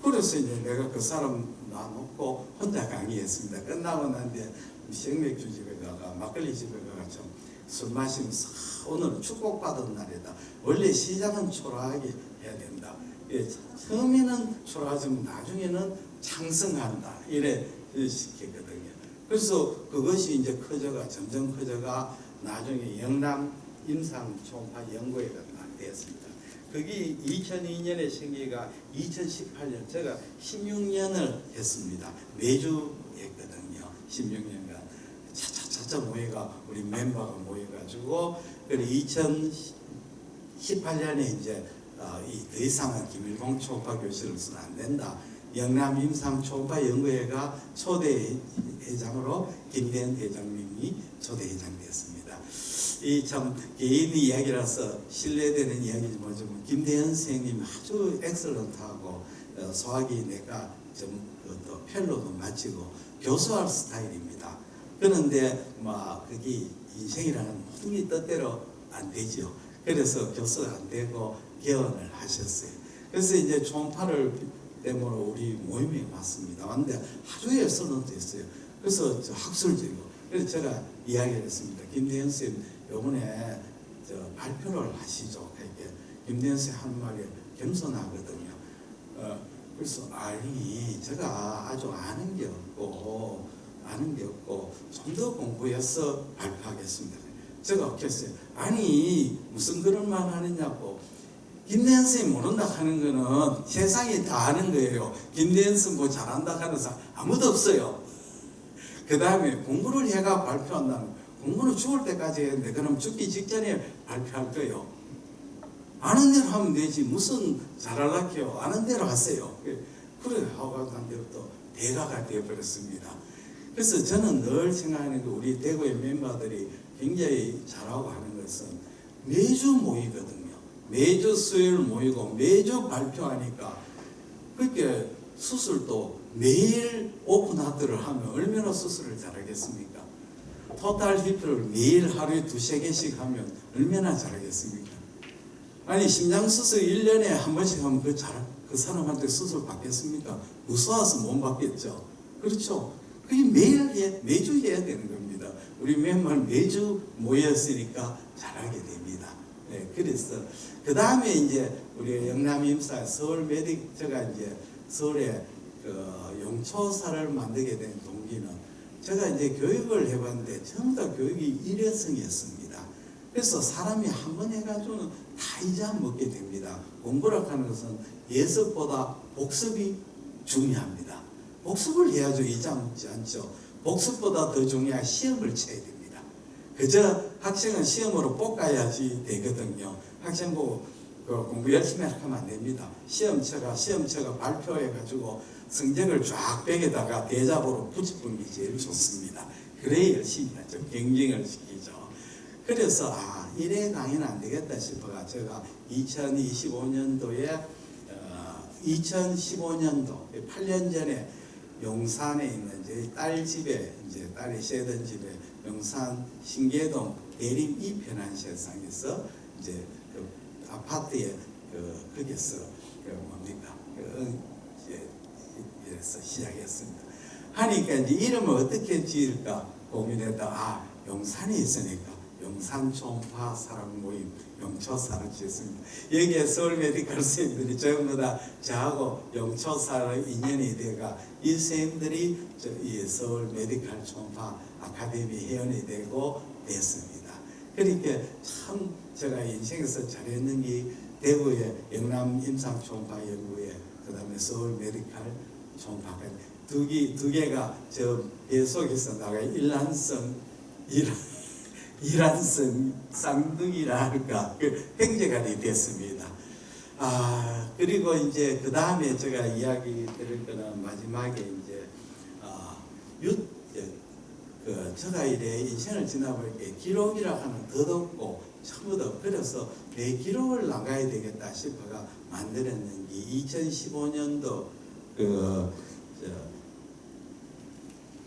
그래서 이제 내가 그 사람 놔놓고 혼자 강의했습니다. 끝나고 난데 생맥주 집에 가가 막걸리 집에 가가 좀 술 마시면서 오늘은 축복받은 날이다. 원래 시작은 초라하게 해야 된다. 처음에는 초라하지만 나중에는 창성한다. 이래 시켰거든요. 그래서 그것이 이제 커져가 점점 커져가 나중에 영남 임상 초음파 연구회가 되었습니다. 그게 2002년에 생기가 2018년 제가 16년을 했습니다. 매주 했거든요. 16년간 차차차 5차 모회가 우리 멤버가 모여가지고 그리고 2018년에 이제 더 이상은 김일봉 초음파 교실로서는 안 된다. 영남 임상 초음파 연구회가 초대 회장으로 김대현 회장님이 초대 회장되었습니다. 이 참 개인 이야기라서 신뢰되는 이야기지 뭐지만 김대현 선생님 아주 엑셀런트하고 소화기 내과 또 펠로도 마치고 교수할 스타일입니다. 그런데 그게 인생이라는 모든 게 뜻대로 안 되죠. 그래서 교수가 안 되고 개원을 하셨어요. 그래서 이제 초음파를 때문에 우리 모임에 왔습니다. 왔는데 아주 엑셀런트했어요. 그래서 학술적이고 그래서 제가 이야기를 했습니다. 김대현 쌤 요번에 발표를 하시죠. 이렇게 김대현 쌤 하는 말이 겸손하거든요. 그래서 아니 제가 아주 아는 게 없고 좀 더 공부해서 발표하겠습니다. 제가 어떻겠어요? 아니 무슨 그런 말 하느냐고. 김대현 쌤 모른다 하는 거는 세상이 다 아는 거예요. 김대현 쌤 뭐 잘한다 하는 사람 아무도 없어요. 그 다음에 공부를 해가 발표한다는 공부는 죽을 때까지 했는데 그럼 죽기 직전에 발표할 거예요. 아는 대로 하면 되지 무슨 잘하려고요. 아는 대로 하세요. 그래 하고 난 데부터 대가가 되어버렸습니다. 그래서 저는 늘 생각하는 게 우리 대구의 멤버들이 굉장히 잘하고 하는 것은 매주 모이거든요. 매주 수요일 모이고 매주 발표하니까 그렇게 수술도 매일 오픈하트를 하면 얼마나 수술을 잘하겠습니까? 토탈 히프를 매일 하루에 2-3개씩 하면 얼마나 잘하겠습니까? 아니 심장 수술 1년에 한 번씩 하면 그 사람한테 수술 받겠습니까? 무서워서 못 받겠죠. 그렇죠? 그게 매주 해야 되는 겁니다. 우리 멤버는 매주 모였으니까 잘하게 됩니다. 네, 그래서 그 다음에 이제 우리 영남임사 제가 이제 서울에 용초사를 만들게 된 동기는 제가 이제 교육을 해봤는데 전부 다 교육이 일회성이었습니다. 그래서 사람이 한 번 해가지고는 다 잊어먹게 됩니다. 공부라고 하는 것은 예습보다 복습이 중요합니다. 복습을 해야죠. 잊어먹지 않죠. 복습보다 더 중요한 시험을 쳐야 됩니다. 그저 학생은 시험으로 볶아야지 되거든요. 학생 보고 공부 열심히 하면 안 됩니다. 시험처가 발표해가지고 성적을 쫙 벽에다가 대자보로 붙여보는 게 제일 좋습니다. 그래야 열심히 하죠. 경쟁을 시키죠. 그래서 이래 강의는 안 되겠다 싶어가 제가 2015년도 8년 전에 용산에 있는 저희 딸 집에 이제 딸이 쉬던 집에 용산 신계동 대림 이편한세상에서 이제 그 아파트에 거기서 그래서 시작했습니다. 하니까 이제 이름을 어떻게 지을까 고민했다. 용산에 있으니까 용산 초음파 사랑 모임 용초사를 지었습니다. 여기에 서울 메디컬 선생님들이 전부 다 저하고 용초사를 인연이 되가 이 선생님들이 이 서울 메디컬 초음파 아카데미 회원이 되고 됐습니다. 그러니까 참 제가 인생에서 잘했는 게 대구의 영남 임상 초음파 연구회, 그 다음에 서울 메디컬 초음파 두 개가 저 배 속에서 나가 일란성 쌍둥이라 할까 형제간이 됐습니다. 그리고 이제 그 다음에 제가 이야기 드릴 거는 마지막에 이제 제가 이래 인생을 지나보니까 기록이라 하는 덧없고 전부 다 그래서 내 기록을 나가야 되겠다 싶어가 만들었는 게 2015년도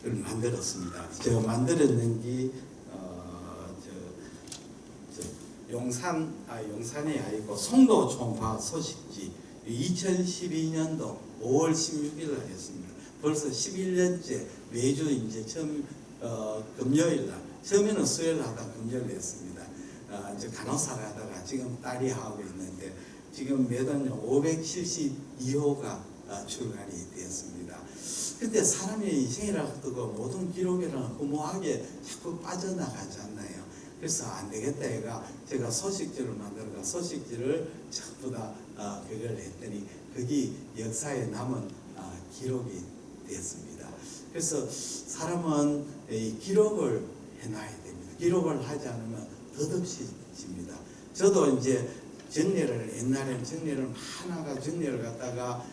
를 만들었습니다. 제가 만들었는 게 용산이 아니고 송도 초음파 소식지 2012년도 5월 16일 날 했습니다. 벌써 11년째 매주 이제 처음 금요일 날 처음에는 수요일 하다 금요일 했습니다. 이제 간호사를 하다가 지금 딸이 하고 있는데 지금 매달 572호가 출간이 되었습니다. 근데 사람의 인생이라고 뜨고 모든 기록이라는 허무하게 자꾸 빠져나가지 않나요? 그래서 안 되겠다 해가 제가 소식지를 만들어가 소식지를 전부 다 그걸 했더니 그게 역사에 남은 기록이 됐습니다. 그래서 사람은 이 기록을 해놔야 됩니다. 기록을 하지 않으면 덧없이 집니다. 저도 이제 정례를 옛날에는 정례를 하나가 정례를 갖다가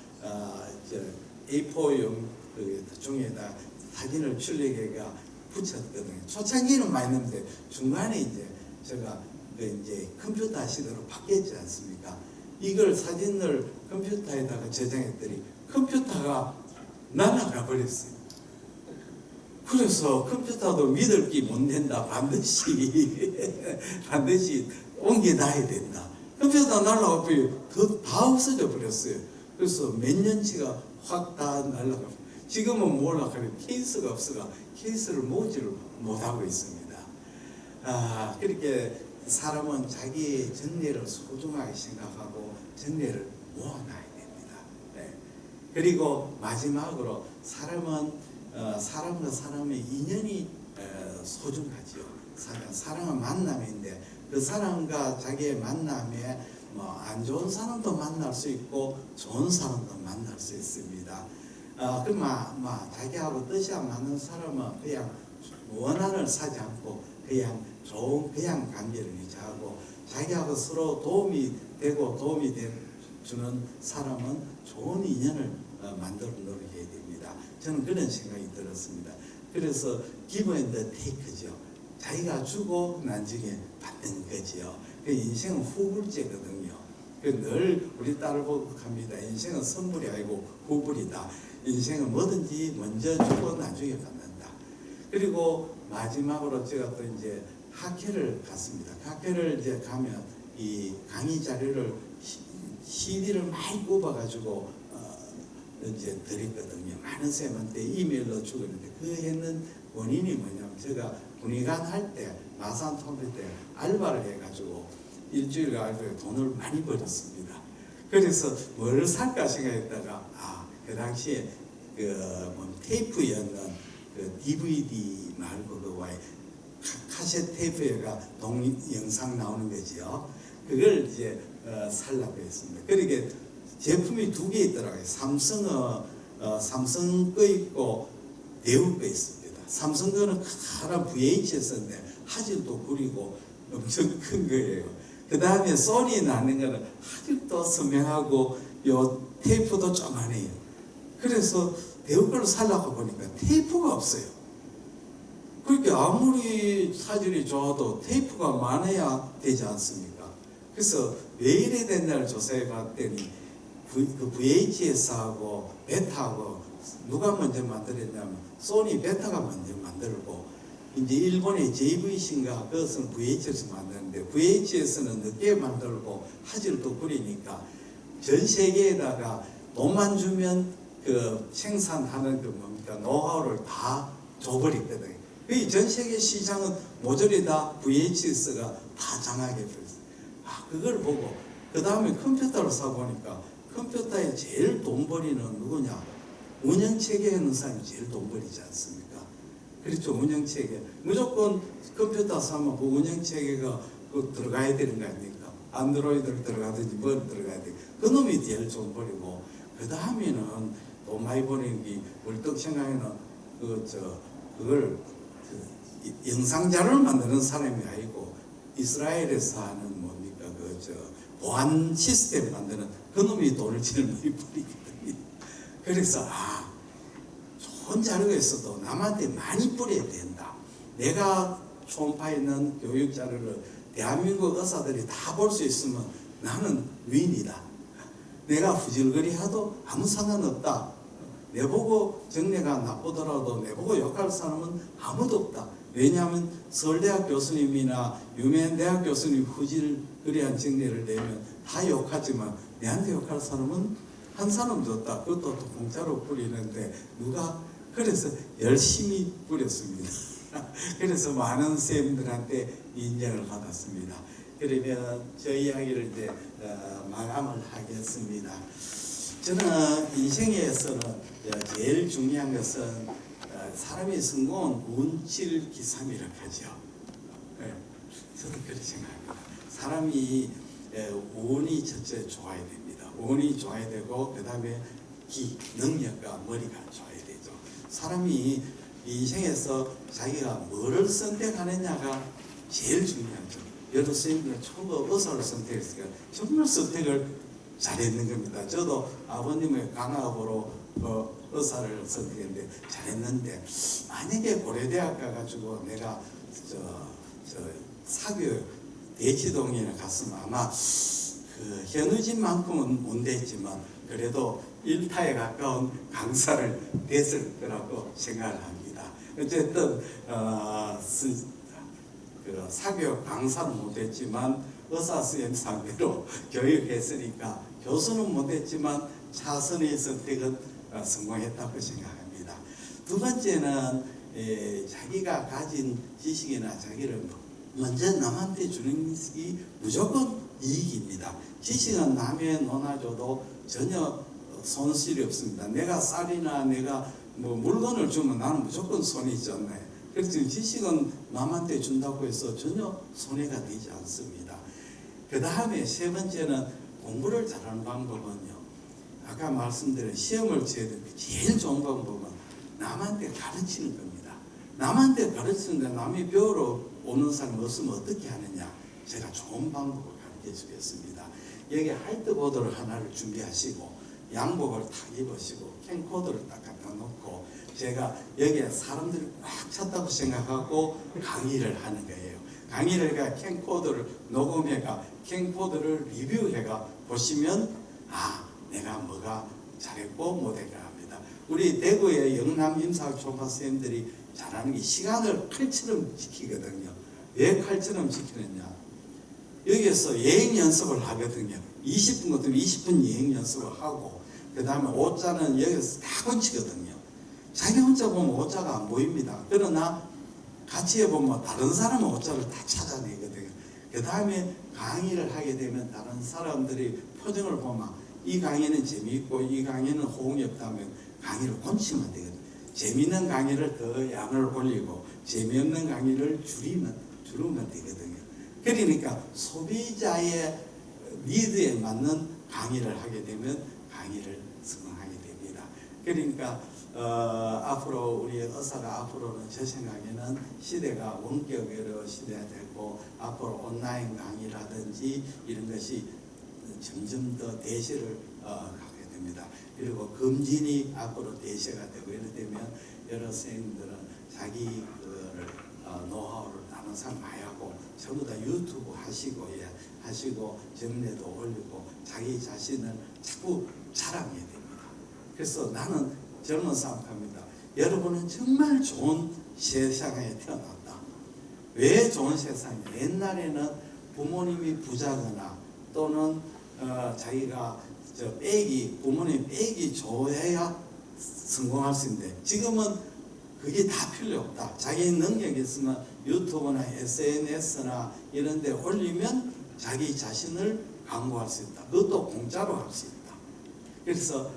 A4용 그 종이에다 사진을 출력해가 붙였거든요. 초창기는 많이 했는데 중간에 이제 제가 이제 컴퓨터 시대로 바뀌었지 않습니까? 이걸 사진을 컴퓨터에다가 저장했더니 컴퓨터가 날아가 버렸어요. 그래서 컴퓨터도 믿을 게 못 된다. 반드시 옮겨놔야 된다. 컴퓨터 날아가 버리고 다 없어져 버렸어요. 그래서 몇 년치가 확 다 날아가. 지금은 몰라 그래 케이스가 없어가 케이스를 모으지를 못하고 있습니다. 그렇게 사람은 자기의 정례를 소중하게 생각하고 정례를 모아놔야 됩니다. 네. 그리고 마지막으로 사람은 사람과 사람의 인연이 소중하지요. 사랑은 만남인데 그 사람과 자기의 만남에 뭐 안 좋은 사람도 만날 수 있고 좋은 사람도 만날 수 있습니다. 그러면 자기하고 뜻이 안 맞는 사람은 그냥 원한을 사지 않고 그냥 좋은 그냥 관계를 유지하고 자기하고 서로 도움이 되고 도움이 주는 사람은 좋은 인연을 만들어 노력해야 됩니다. 저는 그런 생각이 들었습니다. 그래서 give and take죠. 자기가 주고 나중에 받는 거지요. 그 인생은 후불제거든요. 늘 우리 딸을 보고 합니다. 인생은 선물이 아니고 후불이다. 인생은 뭐든지 먼저 주고 나중에 받는다. 그리고 마지막으로 제가 또 이제 학회를 갔습니다. 학회를 이제 가면 이 강의 자료를 CD를 많이 뽑아가지고 이제 드렸거든요. 많은 쌤한테 이메일로 주고 있는데 그 했는 원인이 뭐냐면 제가 군의관 할 때 마산 통배 때 알바를 해가지고 일주일 알바에 돈을 많이 벌었습니다. 그래서 뭘 살까 생각했다가 그 당시에 테이프였는 그 DVD 말고 그와의 카세트 테이프가 영상 나오는 거지요. 그걸 이제 살라고 했습니다. 그러게 제품이 두 개 있더라고요. 삼성 거 있고 대우 거 있습니다. 삼성 거는 커다란 VHS인데 화질도 구리고 엄청 큰 거예요. 그 다음에 소니 나는 거는 화질도 선명하고 요 테이프도 조그만해요. 그래서 대우 거를 살라고 보니까 테이프가 없어요. 그렇게 아무리 사진이 좋아도 테이프가 많아야 되지 않습니까? 그래서 왜 이래 됐나를 조사해 봤더니 그 VHS하고 베타하고 누가 먼저 만들었냐면 소니 베타가 먼저 만들고 이제 일본의 JVC인가 그것은 VHS 만드는데 VHS는 늦게 만들고 화질도 구리니까 전 세계에다가 돈만 주면 그 생산하는 그 뭡니까 노하우를 다 줘버렸거든요. 그 전 세계 시장은 모조리 다 VHS가 다 장악해 버렸어요. 그걸 보고 그 다음에 컴퓨터를 사보니까 컴퓨터에 제일 돈 버리는 누구냐? 운영체계 하는 사람이 제일 돈 버리지 않습니까? 그렇죠. 운영체계. 무조건 컴퓨터 사면 그 운영체계가 그 들어가야 되는 거 아닙니까? 안드로이드를 들어가든지 뭘 들어가야 돼. 그 놈이 제일 돈 버리고 그 다음에는 돈 많이 버리는 게 월떡 생각에는 그걸 영상 자료를 만드는 사람이 아니고 이스라엘에서 하는 뭡니까 보안 시스템 만드는 그 놈이 돈을 제일 많이 버리거든요. 그래서 좋은 자료가 있어도 남한테 많이 뿌려야 된다. 내가 초음파에 있는 교육 자료를 대한민국 의사들이 다 볼 수 있으면 나는 위인이다. 내가 후질거리해도 아무 상관없다. 내보고 정례가 나쁘더라도 내보고 욕할 사람은 아무도 없다. 왜냐하면 서울대학 교수님이나 유명한 대학 교수님 후질거리한 정례를 내면 다 욕하지만 내한테 욕할 사람은 한 사람도 없다. 그것도 또 공짜로 뿌리는데 누가 그래서 열심히 뿌렸습니다. 그래서 많은 쌤들한테 인정을 받았습니다. 그러면 저 이야기를 이제 마감을 하겠습니다. 저는 인생에서는 제일 중요한 것은 사람이 성공은 운칠기삼이라고 하죠. 저도 그렇게 생각합니다. 사람이 운이 첫째 좋아야 됩니다. 운이 좋아야 되고 그 다음에 능력과 머리가 좋아야 되죠. 사람이 이 인생에서 자기가 뭐를 선택하느냐가 제일 중요하죠. 여러 선생님들 처음 의사를 선택했으니까 정말 선택을 잘했는 겁니다. 저도 아버님의 강압으로 의사를 선택했는데 잘했는데, 만약에 고려대학 가가지고 내가 사교육 대치동에 갔으면 아마 그 현우진만큼은 못 됐지만 그래도 일타에 가까운 강사를 됐을 거라고 생각을 합니다. 어쨌든 그 사교육 강사는 못했지만 의사 선생님 상대로 교육했으니까 교수는 못했지만 차선의 선택은 성공했다고 생각합니다. 두 번째는 자기가 가진 지식이나 자기를 먼저 남한테 주는 것이 무조건 이익입니다. 지식은 남의 논아줘도 전혀 손실이 없습니다. 내가 쌀이나 내가 뭐 물건을 주면 나는 무조건 손해지 않나요? 그래서 지식은 남한테 준다고 해서 전혀 손해가 되지 않습니다. 그 다음에 세 번째는 공부를 잘하는 방법은요, 아까 말씀드린 시험을 쳐야 되는데 제일 좋은 방법은 남한테 가르치는 겁니다. 남한테 가르치는데 남이 배우러 오는 사람이 없으면 어떻게 하느냐, 제가 좋은 방법을 가르쳐 주겠습니다. 여기 화이트보드를 하나를 준비하시고 양복을 탁 입으시고 캠코더를 딱 갖다 놓고 제가 여기에 사람들이 꽉 찼다고 생각하고 강의를 하는 거예요. 강의를 캠코더를 녹음해가 캠코더를 리뷰해가 보시면 내가 뭐가 잘했고 못했가 합니다. 우리 대구의 영남 임사학 총파 선생님들이 잘하는 게 시간을 칼처럼 지키거든요. 왜 칼처럼 지키느냐? 여기에서 예행 연습을 하거든요. 20분 같으면 20분 예행 연습을 하고 그 다음에 오자는 여기서 다 건치거든요. 자기 혼자 보면 오자가 안 보입니다. 그러나 같이 해보면 다른 사람은 오자를 다 찾아내거든요. 그 다음에 강의를 하게 되면 다른 사람들이 표정을 보면 이 강의는 재미있고 이 강의는 호응이 없다면 강의를 곤치면 되거든요. 재미있는 강의를 더 양을 올리고 재미없는 강의를 줄이면 되거든요. 그러니까 소비자의 니드에 맞는 강의를 하게 되면 강의를 성공하게 됩니다. 그러니까 앞으로 우리 의사가 앞으로는 제 생각에는 시대가 원격으로 시대가 되고 앞으로 온라인 강의라든지 이런 것이 점점 더 대세를 가게 됩니다. 그리고 검진이 앞으로 대세가 되고 이렇게 되면 여러 선생님들은 자기 노하우를 다른 사람 많이 하고 전부 다 유튜브 하시고 정례도 올리고 자기 자신을 자꾸 자랑해야 됩니다. 그래서 나는 젊은 사람입니다. 여러분은 정말 좋은 세상에 태어났다. 왜 좋은 세상이냐? 옛날에는 부모님이 부자거나 또는 자기가 부모님 빼기 줘야 성공할 수 있는데 지금은 그게 다 필요 없다. 자기 능력이 있으면 유튜브나 SNS나 이런 데 올리면 자기 자신을 광고할 수 있다. 그것도 공짜로 할 수 있다. 그래서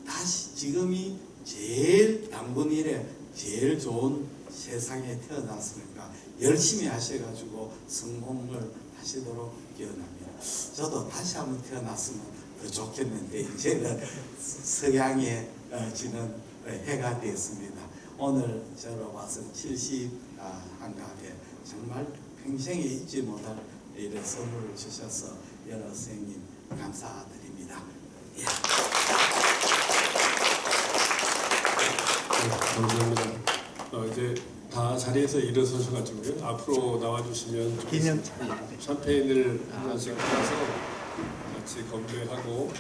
다시 지금이 제일 당분 일에 제일 좋은 세상에 태어났으니까 열심히 하셔가지고 성공을 하시도록 기원합니다. 저도 다시 한번 태어났으면 더 좋겠는데 이제는 석양에 지는 해가 되었습니다. 오늘 저로 봐서 70한갑에 정말 평생에 잊지 못할 이런 선물을 주셔서 여러 선생님 감사드립니다. 예. 감사합니다. 이제 다 자리에서 일어서셔가지고요. 앞으로 나와주시면 기념 샴페인을 하나씩 해서 같이 건배하고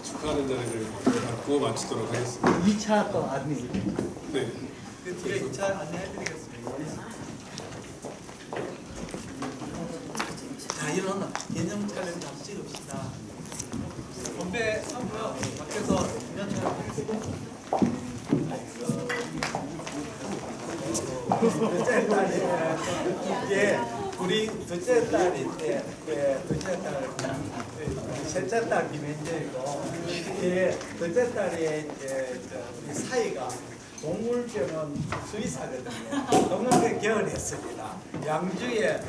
축하하는 자리를 갖고 마치도록 하겠습니다. 2차 또 안내. 네. 그 뒤에 2차 안내해드리겠습니다. 자, 일어나. 기념 촬영 잠시 찍읍시다. 건배하고요. 밖에서 기념 촬영 하겠습니다. 둘째 딸이 이게 우리 둘째 딸인데 둘째 딸 셋째 딸 김현재이고 이게 둘째 딸이 우리 사이가 동물병원 수의사거든요. 동물병 개원했습니다. 양주에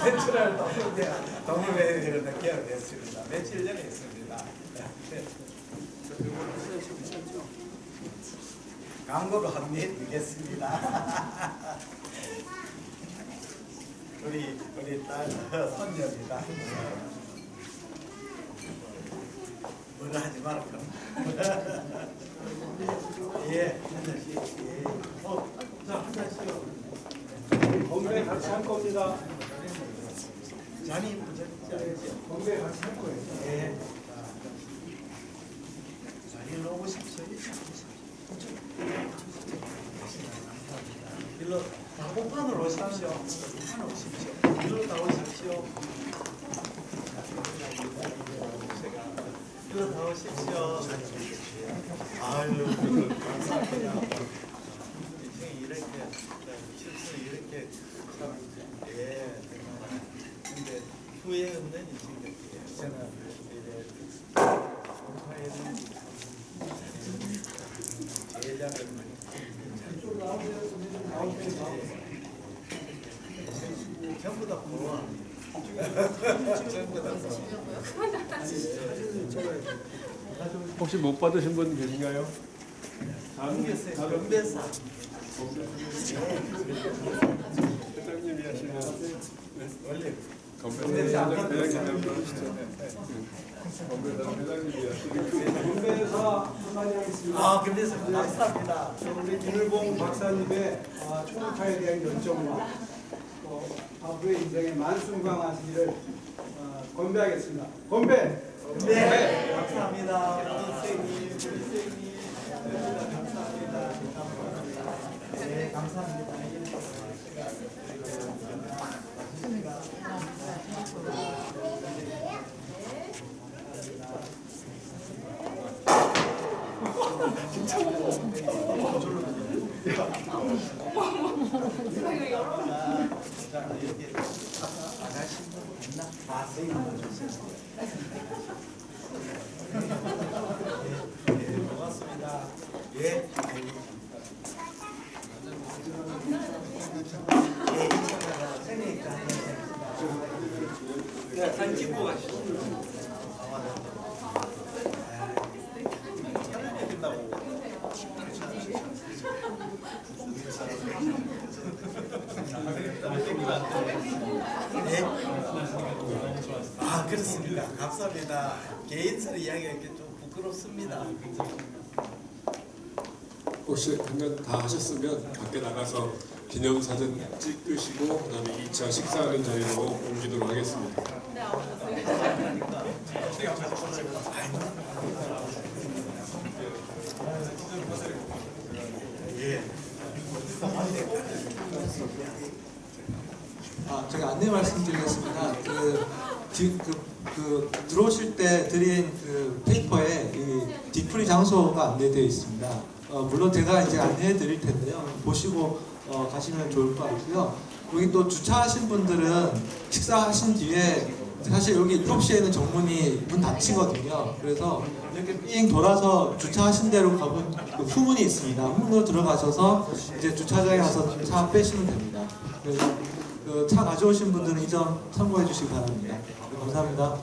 센트럴 동물병원 개원했습니다. 며칠 전에 했습니다. 광고로 한입 드리겠습니다. 우리 딸 손녀입니다. 뭐라 하지 말고. 예, 한 잔씩. 예. 자, 한 잔씩요. 건배 같이 할 겁니다. 잔이 부족하지. 건배 같이 할 거예요. 예. 자리로 오십시오. 일로 다복판으로 오십시오. 다복판으로 오십시오. 일로 다 오십시오. 일로 다 오십시오. 아유, 감사합니다. 인생이 이렇게 실수 이렇게 참 근데 후회 없는 인생이에요. 저는 이제 공파에는 제자를 많이 전부 다 보아. 전부 다 혹시 못 받으신 분 계신가요? 건배사. 회장님이 하시면 원래 건배사 회장님이 한번 하시죠. 건배사 회장님이 하시는 건배사 한마디 하겠습니다. 아, 건배사 감사합니다. 우리 김일봉 박사님의 총파에 대한 열정과 또 앞으로의 인생에 만순강하시기를 건배하겠습니다. 건배! 네, 감사합니다. 선생님, 선생님, 감사합니다. 네, 감사합니다. 자, 이렇게 나가신 분 있나? 다 세이만 주세요. 예, 고맙습니다. 예. 예, 인사가 생일까 네, 사진 찍고 가시죠. 네. 아, 그렇습니다. 감사합니다. 개인사를 이야기하기 좀 부끄럽습니다. 혹시 한잔 다 하셨으면 밖에 나가서 기념사진 찍으시고 그다음에 2차 식사하는 자리로 옮기도록 하겠습니다. 예. 제가 안내 말씀드리겠습니다. 들어오실 때 드린 그 페이퍼에 이 뒤풀이 장소가 안내되어 있습니다. 물론 제가 이제 안내해 드릴 텐데요. 보시고 가시면 좋을 것 같고요. 여기 또 주차하신 분들은 식사하신 뒤에 사실 여기 7시에는 정문이 문 닫히거든요. 그래서 이렇게 삥 돌아서 주차하신 대로 가면 그 후문이 있습니다. 후문으로 들어가셔서 이제 주차장에 가서 차 빼시면 됩니다. 그래서 그 차 가져오신 분들은 이 점 참고해 주시기 바랍니다. 감사합니다.